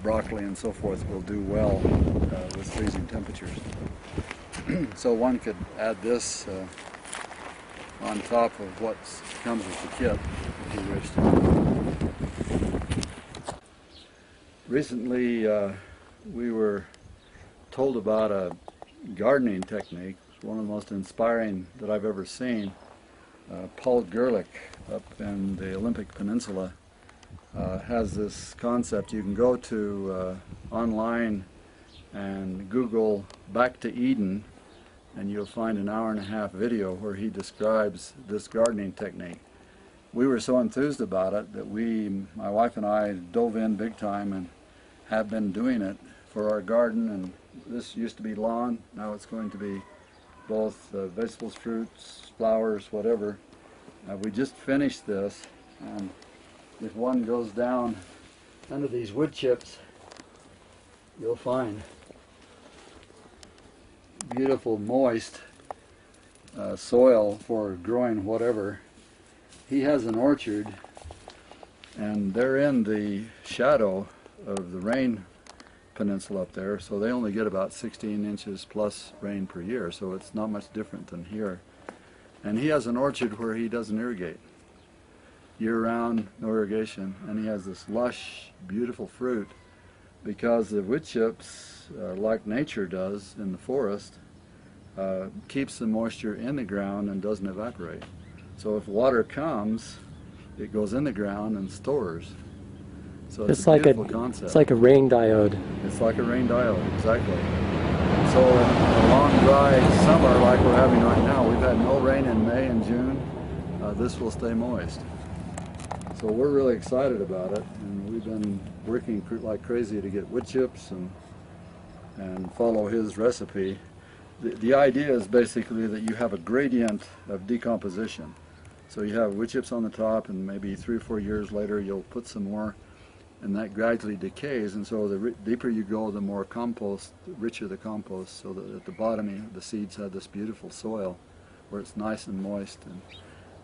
broccoli and so forth will do well with freezing temperatures. So one could add this on top of what comes with the kit if you wish to. Recently we were told about a gardening technique. It's one of the most inspiring that I've ever seen. Paul Gerlich up in the Olympic Peninsula has this concept. You can go to online and Google Back to Eden, and you'll find an hour-and-a-half video where he describes this gardening technique. We were so enthused about it that my wife and I, dove in big time and have been doing it for our garden. And this used to be lawn, now it's going to be both vegetables, fruits, flowers, whatever. We just finished this, and if one goes down under these wood chips, you'll find beautiful moist soil for growing whatever. He has an orchard, and they're in the shadow of the rain peninsula up there, so they only get about 16 inches plus rain per year, so it's not much different than here. And he has an orchard where he doesn't irrigate. Year-round, no irrigation, and he has this lush, beautiful fruit because the wood chips, like nature does in the forest, keeps the moisture in the ground and doesn't evaporate. So if water comes, it goes in the ground and stores. So it's a beautiful concept. It's like a rain diode. It's like a rain diode, exactly. So in a long, dry summer like we're having right now, we've had no rain in May and June. This will stay moist. So we're really excited about it, and we've been working like crazy to get wood chips and follow his recipe. The idea is basically that you have a gradient of decomposition. So you have wood chips on the top, and maybe 3 or 4 years later you'll put some more, and that gradually decays, and so the deeper you go, the more compost, the richer the compost, so that at the bottom the seeds have this beautiful soil where it's nice and moist, and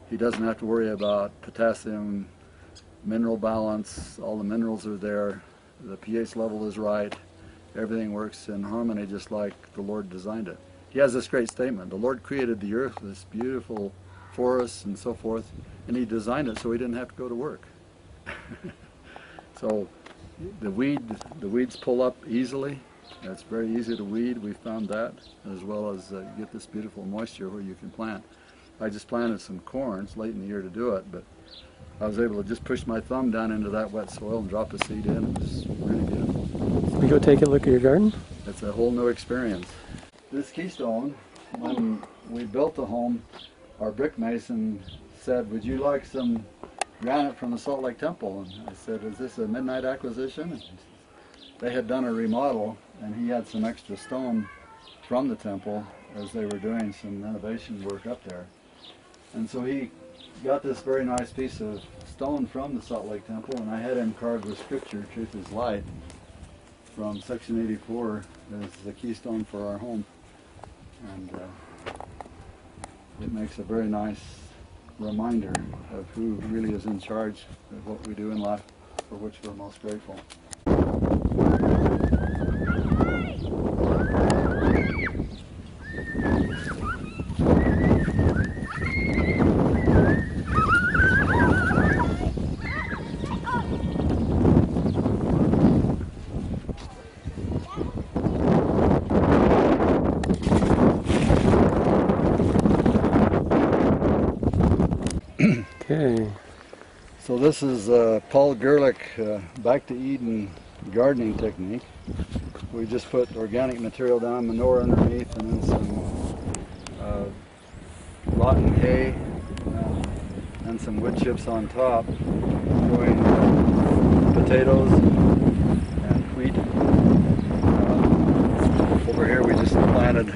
he doesn't have to worry about potassium, mineral balance. All the minerals are there, the pH level is right, everything works in harmony just like the Lord designed it. He has this great statement: the Lord created the earth with this beautiful forests and so forth, and he designed it so he didn't have to go to work. So the weeds pull up easily. It's very easy to weed, we found that, as well as get this beautiful moisture where you can plant. I just planted some corn. It's late in the year to do it, but I was able to just push my thumb down into that wet soil and drop a seed in. It was really beautiful. Can we go take a look at your garden? It's a whole new experience. This keystone when we built the home, our brick mason said, "Would you like some granite from the Salt Lake Temple?" And I said, "Is this a midnight acquisition?" And they had done a remodel, and he had some extra stone from the temple as they were doing some renovation work up there. And so he got this very nice piece of stone from the Salt Lake Temple, and I had him carve the scripture, "Truth is Light," from section 84 as the keystone for our home. And it makes a very nice reminder of who really is in charge of what we do in life, for which we're most grateful. Okay. So this is Paul Gerlich Back to Eden gardening technique. We just put organic material down, manure underneath, and then some rotten hay and some wood chips on top, growing potatoes and wheat. Over here we just planted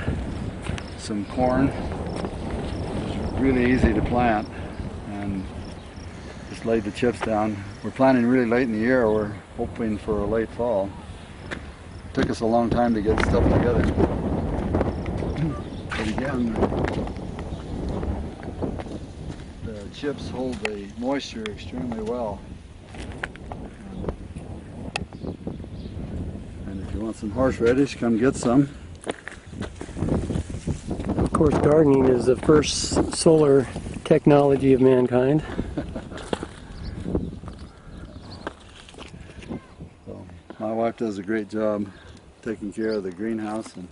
some corn. It's really easy to plant, and just laid the chips down. We're planting really late in the year. We're hoping for a late fall. It took us a long time to get stuff together. But again, the chips hold the moisture extremely well. And if you want some horseradish, come get some. Of course, gardening is the first solar technology of mankind. So, my wife does a great job taking care of the greenhouse and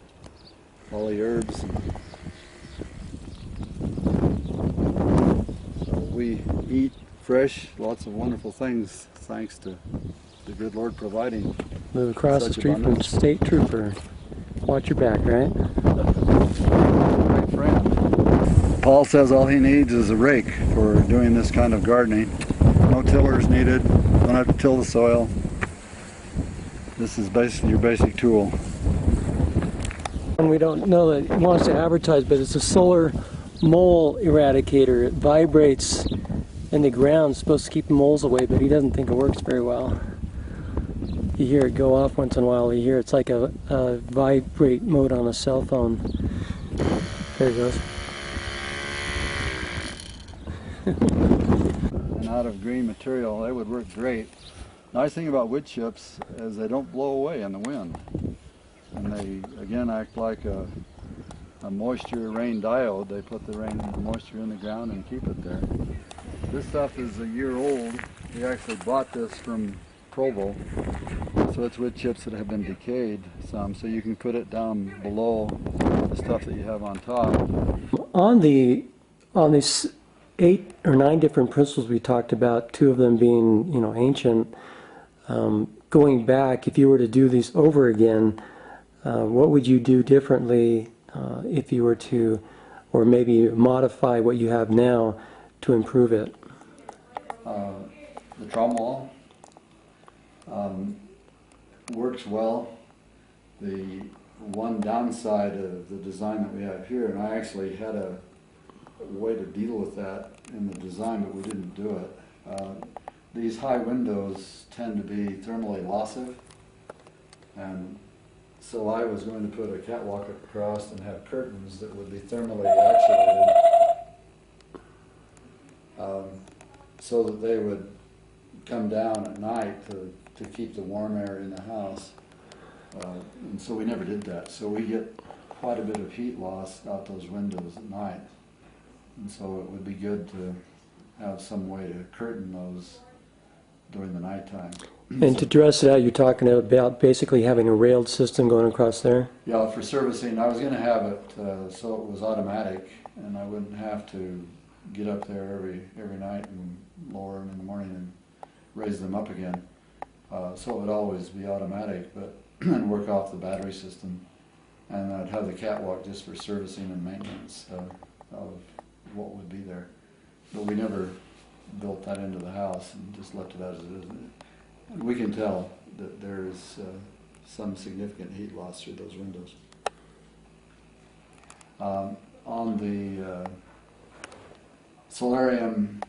all the herbs. So we eat fresh, lots of wonderful things, thanks to the good Lord providing. Live across the such street from abundance. State Trooper. Watch your back, right? Great friend. Paul says all he needs is a rake for doing this kind of gardening. No tillers needed, don't have to till the soil. This is basically your basic tool. And we don't know that it wants to advertise, but it's a solar mole eradicator. It vibrates in the ground, it's supposed to keep the moles away, but he doesn't think it works very well. You hear it go off once in a while. You hear it's like a vibrate mode on a cell phone. There it goes. And out of green material, they would work great. Nice thing about wood chips is they don't blow away in the wind. And they, again, act like a moisture rain diode. They put the moisture in the ground and keep it there. This stuff is a year old. We actually bought this from Provo. So it's wood chips that have been decayed some, so you can put it down below the stuff that you have on top. On these 8 or 9 different principles we talked about, 2 of them being, ancient, going back, if you were to do these over again, what would you do differently if you were to, or maybe modify what you have now to improve it? The drum wall works well. The one downside of the design that we have here, and I actually had a way to deal with that in the design, but we didn't do it. These high windows tend to be thermally lossive, and so I was going to put a catwalk across and have curtains that would be thermally actuated, so that they would come down at night to keep the warm air in the house. And so we never did that. So we get quite a bit of heat loss out those windows at night. And so it would be good to have some way to curtain those during the nighttime. And to dress it out, you're talking about basically having a railed system going across there? Yeah, for servicing, I was going to have it so it was automatic, and I wouldn't have to get up there every night and lower them in the morning and raise them up again. So it would always be automatic, but and work off the battery system. and I'd have the catwalk just for servicing and maintenance of what would be there. But we never built that into the house and just left it as it is. And we can tell that there is some significant heat loss through those windows. On the solarium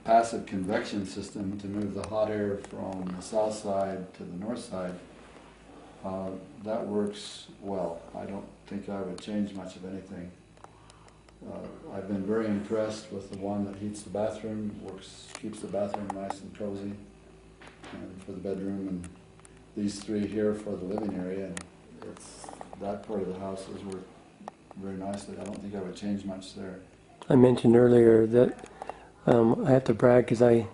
passive convection system to move the hot air from the south side to the north side, that works well. I don't think I would change much of anything. I've been very impressed with the one that heats the bathroom, keeps the bathroom nice and cozy for the bedroom, and these three here for the living area. And that part of the house has worked very nicely. I don't think I would change much there. I mentioned earlier that I have to brag because I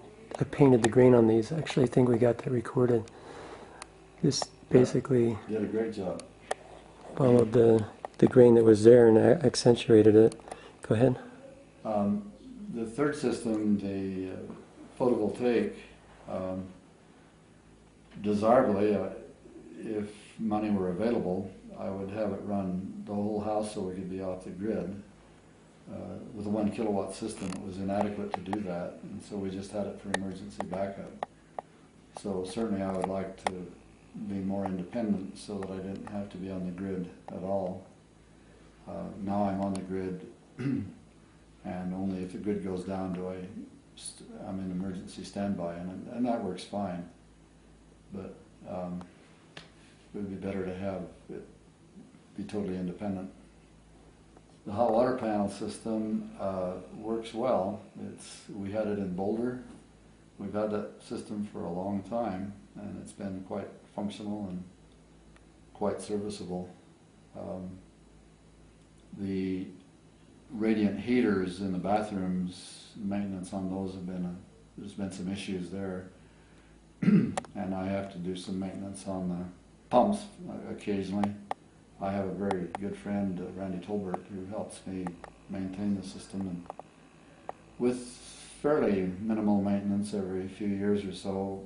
painted the grain on these. Actually, I think we got that recorded. This basically did a great job. Followed the grain that was there and I accentuated it. Go ahead. The third system, the photovoltaic, desirably, if money were available, I would have it run the whole house so we could be off the grid. With a 1 kilowatt system, it was inadequate to do that, and so we just had it for emergency backup. So certainly I would like to be more independent so that I didn't have to be on the grid at all. Now I'm on the grid, and only if the grid goes down do I'm in emergency standby, and that works fine. But it would be better to have it be totally independent. The hot water panel system works well. We had it in Boulder. We've had that system for a long time, and it's been quite functional and quite serviceable. The radiant heaters in the bathrooms, maintenance on those there's been some issues there. And I have to do some maintenance on the pumps occasionally. I have a very good friend, Randy Tolbert, who helps me maintain the system, and with fairly minimal maintenance every few years or so,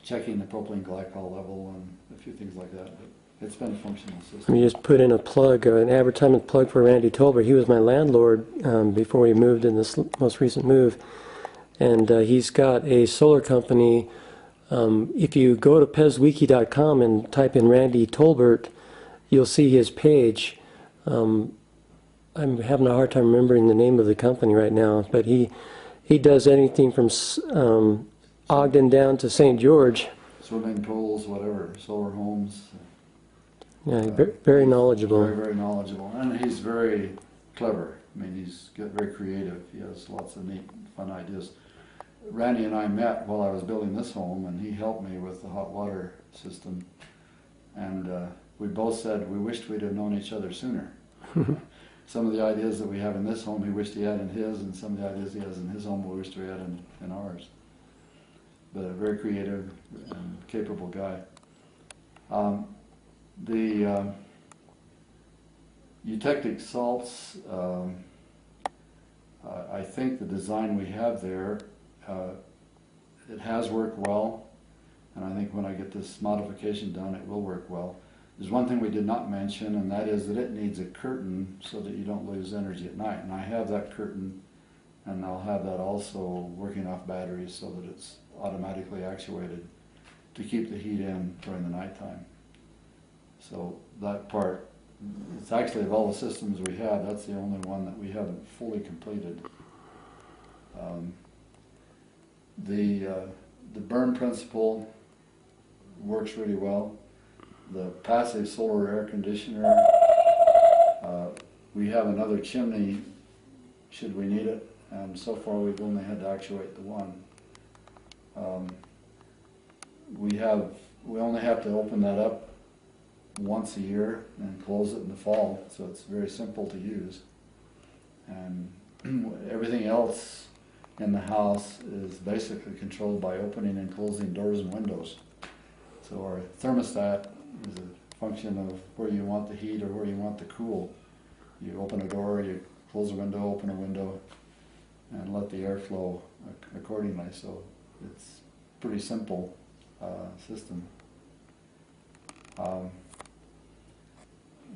checking the propylene glycol level and a few things like that. But it's been a functional system. You just put in a plug, an advertisement plug for Randy Tolbert. He was my landlord before we moved in this most recent move, and he's got a solar company. If you go to pezwiki.com and type in Randy Tolbert, you'll see his page. I'm having a hard time remembering the name of the company right now, but he does anything from Ogden down to St. George. Swimming pools, whatever, solar homes. Yeah, very knowledgeable. Very, very knowledgeable, and he's very clever. I mean, he's very creative. He has lots of neat, fun ideas. Randy and I met while I was building this home, and he helped me with the hot water system. And we both said we wished we'd have known each other sooner. Some of the ideas that we have in this home he wished he had in his, and some of the ideas he has in his home we wished we had in ours. But a very creative and capable guy. The eutectic salts, I think the design we have there, it has worked well, and I think when I get this modification done it will work well. There's one thing we did not mention, and that is that it needs a curtain so that you don't lose energy at night. And I have that curtain, and I'll have that also working off batteries so that it's automatically actuated to keep the heat in during the nighttime. So that part, it's actually of all the systems we have, that's the only one that we haven't fully completed. The burn principle works really well. The passive solar air conditioner, we have another chimney should we need it, and so far we've only had to actuate the one. We only have to open that up once a year and close it in the fall, so it's very simple to use. And everything else in the house is basically controlled by opening and closing doors and windows. So our thermostat is a function of where you want the heat or where you want the cool. You open a door, you close a window, open a window, and let the air flow accordingly. So it's a pretty simple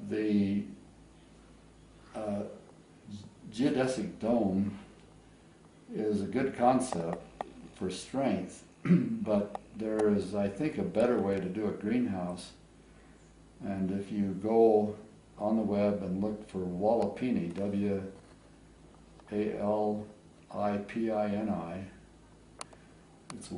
the geodesic dome is a good concept for strength, but there is, I think, a better way to do a greenhouse. And if you go on the web and look for Wallapini, W-A-L-I-P-I-N-I, it's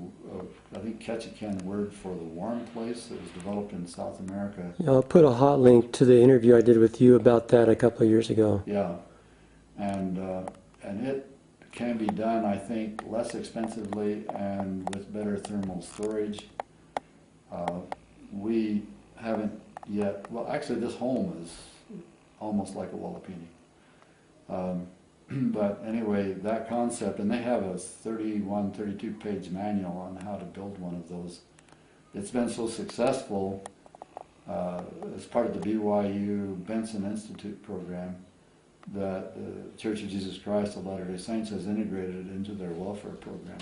I think Ketchikan word for the warm place that was developed in South America. Yeah, I'll put a hot link to the interview I did with you about that a couple of years ago. Yeah, and it can be done, I think, less expensively and with better thermal storage. We haven't yet, well, actually this home is almost like a Wallapini. But anyway, that concept, and they have a 31, 32-page manual on how to build one of those. It's been so successful as part of the BYU Benson Institute program that the Church of Jesus Christ of Latter-day Saints has integrated it into their welfare program.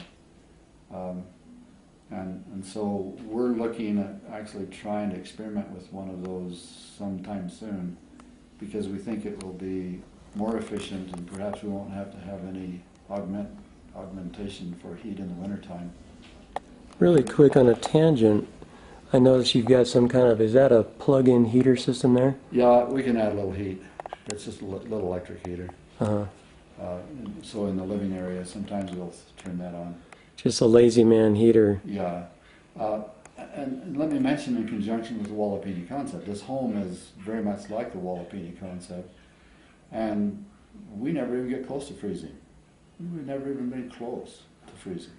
And so we're looking at actually trying to experiment with one of those sometime soon, because we think it will be more efficient and perhaps we won't have to have any augmentation for heat in the wintertime. Really quick on a tangent, I noticed you've got some kind of, is that a plug-in heater system there? Yeah, we can add a little heat. It's just a little electric heater. So in the living area, sometimes we'll turn that on. Just a lazy man heater. Yeah. And let me mention in conjunction with the Wallapini concept, this home is very much like the Wallapini concept. And we never even get close to freezing. We've never even been close to freezing.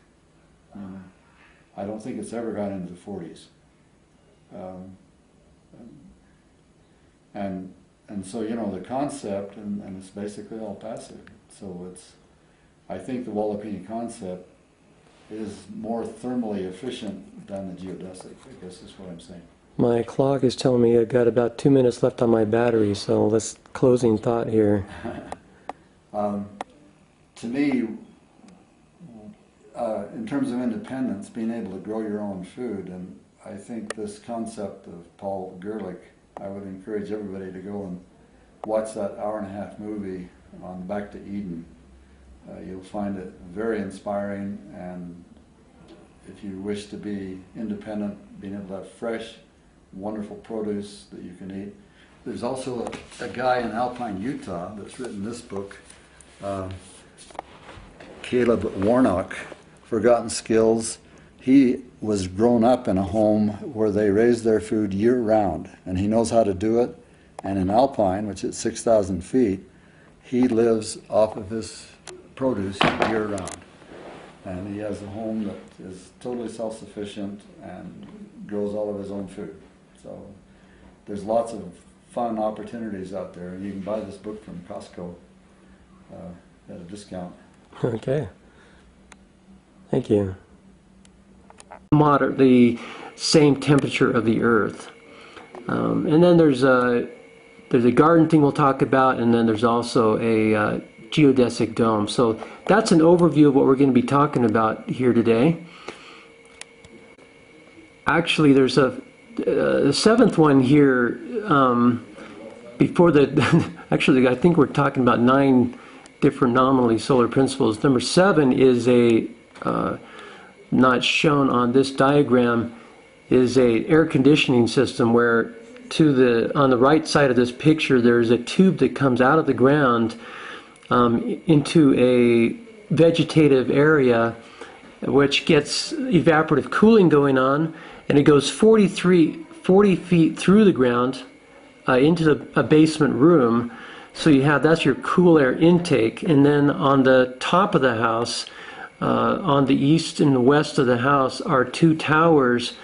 I don't think it's ever gone into the 40s. And so, you know, the concept, and it's basically all passive. So it's, I think the Wallapini concept is more thermally efficient than the geodesic, I guess is what I'm saying. My clock is telling me I've got about 2 minutes left on my battery, so let's closing thought here. To me, in terms of independence, being able to grow your own food, and I think this concept of Paul Gerlich, I would encourage everybody to go and watch that hour-and-a-half movie on Back to Eden. You'll find it very inspiring, and if you wish to be independent, being able to have fresh, wonderful produce that you can eat. There's also a guy in Alpine, Utah that's written this book, Caleb Warnock, Forgotten Skills. He was grown up in a home where they raise their food year-round, and he knows how to do it. And in Alpine, which is 6,000 feet, he lives off of his produce year-round. And he has a home that is totally self-sufficient and grows all of his own food. So there's lots of fun opportunities out there. You can buy this book from Costco at a discount. Okay. Thank you. Moderately same temperature of the Earth. And then there's a garden thing we'll talk about, and then there's also a geodesic dome. So that's an overview of what we're going to be talking about here today. Actually, there's a seventh one here before the, actually I think we're talking about 9 different nominally solar principles. Number 7 is a, not shown on this diagram, is a air conditioning system where on the right side of this picture there's a tube that comes out of the ground into a vegetative area which gets evaporative cooling going on, and it goes 40 feet through the ground into a basement room. So you have, that's your cool air intake. And then on the top of the house, on the east and the west of the house, are 2 towers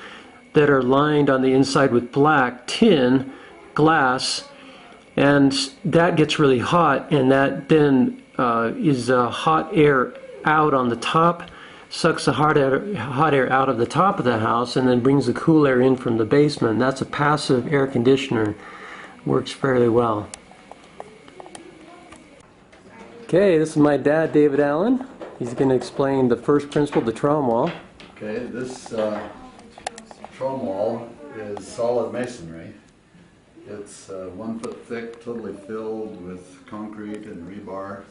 that are lined on the inside with black tin glass, and that gets really hot, and that then is hot air out on the top, sucks the hot air out of the top of the house, and then brings the cool air in from the basement. That's a passive air conditioner. Works fairly well. Okay, this is my dad, David Allen. He's going to explain the first principle, the trauma wall. Okay, this trauma wall is solid masonry, It's 1 foot thick, totally filled with concrete and rebar.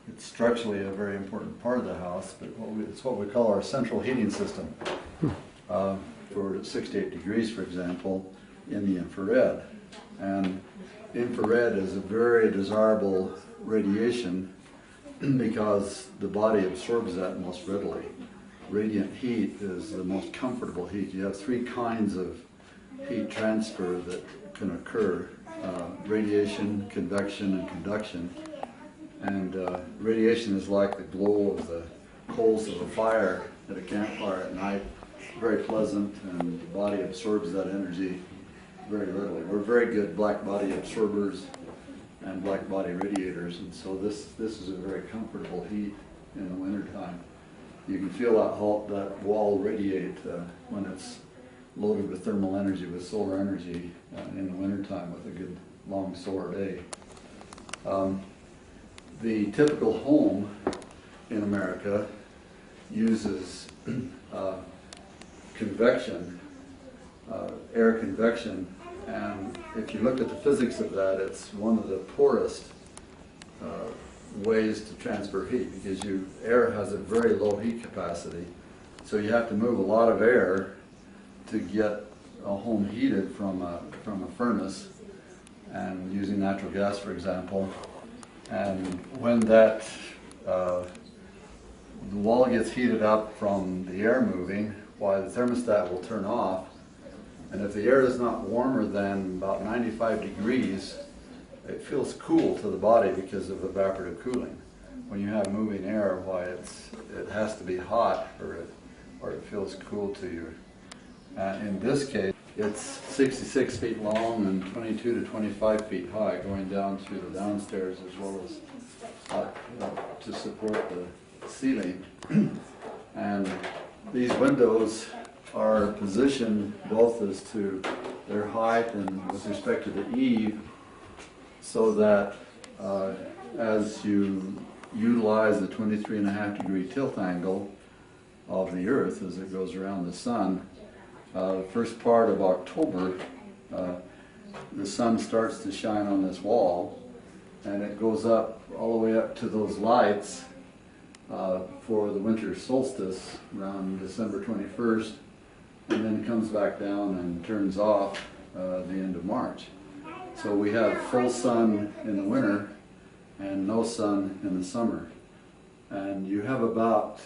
It's structurally a very important part of the house, but it's what we call our central heating system. For 68 degrees, for example, in the infrared. And infrared is a very desirable radiation because the body absorbs that most readily. Radiant heat is the most comfortable heat. You have 3 kinds of heat transfer that can occur: radiation, convection, and conduction. And radiation is like the glow of the coals of a fire at a campfire at night. Very pleasant, and the body absorbs that energy very readily. We're very good black body absorbers and black body radiators, and so this is a very comfortable heat in the wintertime. You can feel that wall radiate when it's loaded with thermal energy, with solar energy in the wintertime with a good long solar day. The typical home in America uses convection, air convection, and if you look at the physics of that, it's one of the poorest ways to transfer heat, because air has a very low heat capacity, so you have to move a lot of air to get a home heated from a furnace, and using natural gas, for example. And when the wall gets heated up from the air moving, why the thermostat will turn off, and if the air is not warmer than about 95 degrees, it feels cool to the body because of evaporative cooling. When you have moving air, why it has to be hot or it feels cool to you. In this case, it's 66 feet long and 22 to 25 feet high, going down through the downstairs as well as to support the ceiling. And these windows are positioned both as to their height and with respect to the eave, so that as you utilize the 23.5 degree tilt angle of the Earth as it goes around the sun, the first part of October, the sun starts to shine on this wall, and it goes up all the way up to those lights for the winter solstice around December 21st, and then comes back down and turns off the end of March. So we have full sun in the winter and no sun in the summer. And you have about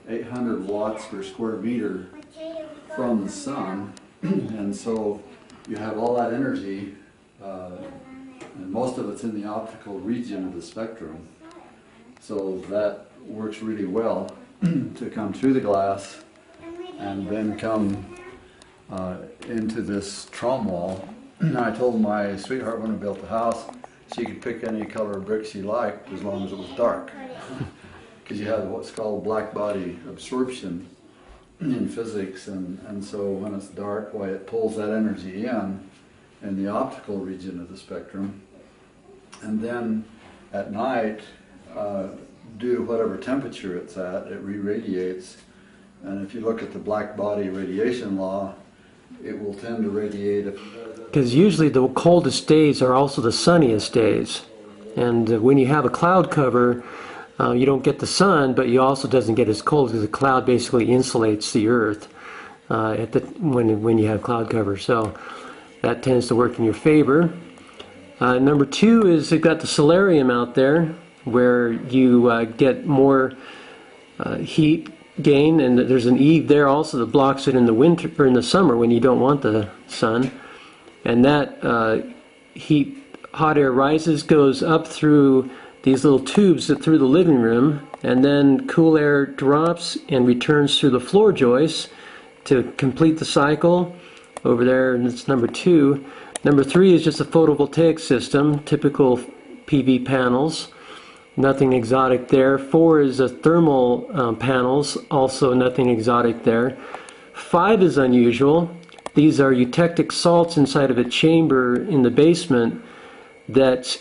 800 watts per square meter from the sun, and so you have all that energy, and most of it's in the optical region of the spectrum. So that works really well to come through the glass and then come into this trom wall. I told my sweetheart when we built the house, she could pick any color of brick she liked as long as it was dark, because you have what's called black body absorption in physics, and so when it's dark, why it pulls that energy in the optical region of the spectrum, and then at night, due to whatever temperature it's at, it re-radiates. And if you look at the black body radiation law, it will tend to radiate. Because usually the coldest days are also the sunniest days. And when you have a cloud cover, you don't get the sun, but you also doesn't get as cold, because the cloud basically insulates the Earth when you have cloud cover. So that tends to work in your favor. Number 2 is they've got the solarium out there, where you get more heat gain, and there's an eave there also that blocks it in the winter or in the summer when you don't want the sun. And that hot air rises, goes up through these little tubes through the living room, and then cool air drops and returns through the floor joists to complete the cycle over there, and that's number 2. Number 3 is just a photovoltaic system, typical PV panels. Nothing exotic there. 4 is a thermal panels, also nothing exotic there. 5 is unusual. These are eutectic salts inside of a chamber in the basement that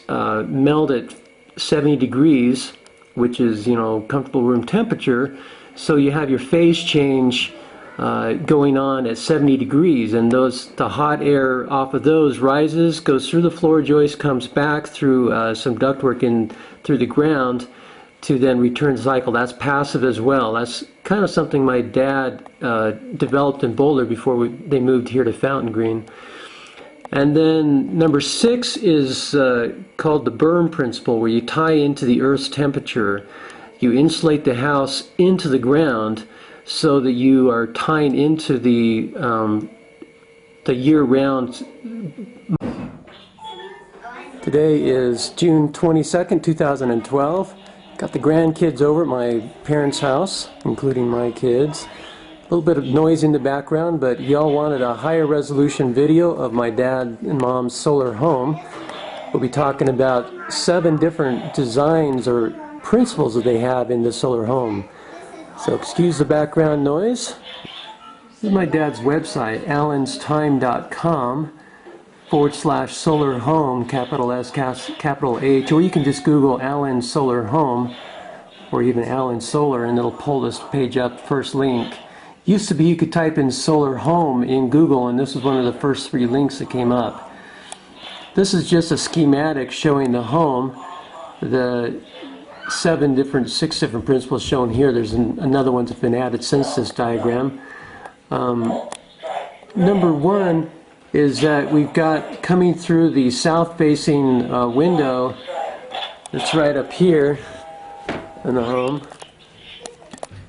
melt at 70 degrees, which is, comfortable room temperature. So you have your phase change going on at 70 degrees, and the hot air off of those rises, goes through the floor joist, comes back through some ductwork in through the ground to then return cycle. That's passive as well. That's kind of something my dad developed in Boulder before they moved here to Fountain Green. And then number 6 is called the berm principle, where you tie into the Earth's temperature. You insulate the house into the ground so that you are tying into the year-round. Today is June 22nd, 2012. Got the grandkids over at my parents' house, including my kids. A little bit of noise in the background, but y'all wanted a higher resolution video of my dad and mom's solar home. We'll be talking about 7 different designs or principles that they have in the solar home. So excuse the background noise. This is my dad's website, allanstime.com/solar home, capital S, capital H, or you can just Google Allans Solar Home or even Allans Solar and it'll pull this page up, first link. Used to be you could type in solar home in Google and this was one of the first 3 links that came up. This is just a schematic showing the home. The 6 different principles shown here. There's another one that's been added since this diagram. Number 1 is that we've got coming through the south-facing window that's right up here in the home.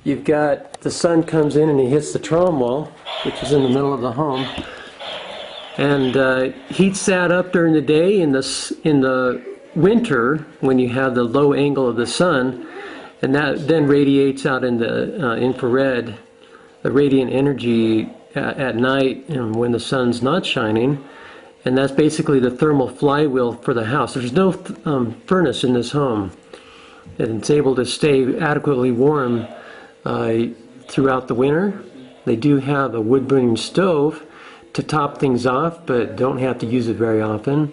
You've got the sun comes in and he hits the trom wall, which is in the middle of the home, and heats that up during the day. In the winter, when you have the low angle of the sun, and that then radiates out in the infrared, the radiant energy at night and when the sun's not shining, and that's basically the thermal flywheel for the house. There's no furnace in this home, and it's able to stay adequately warm throughout the winter. They do have a wood burning stove to top things off, but don't have to use it very often.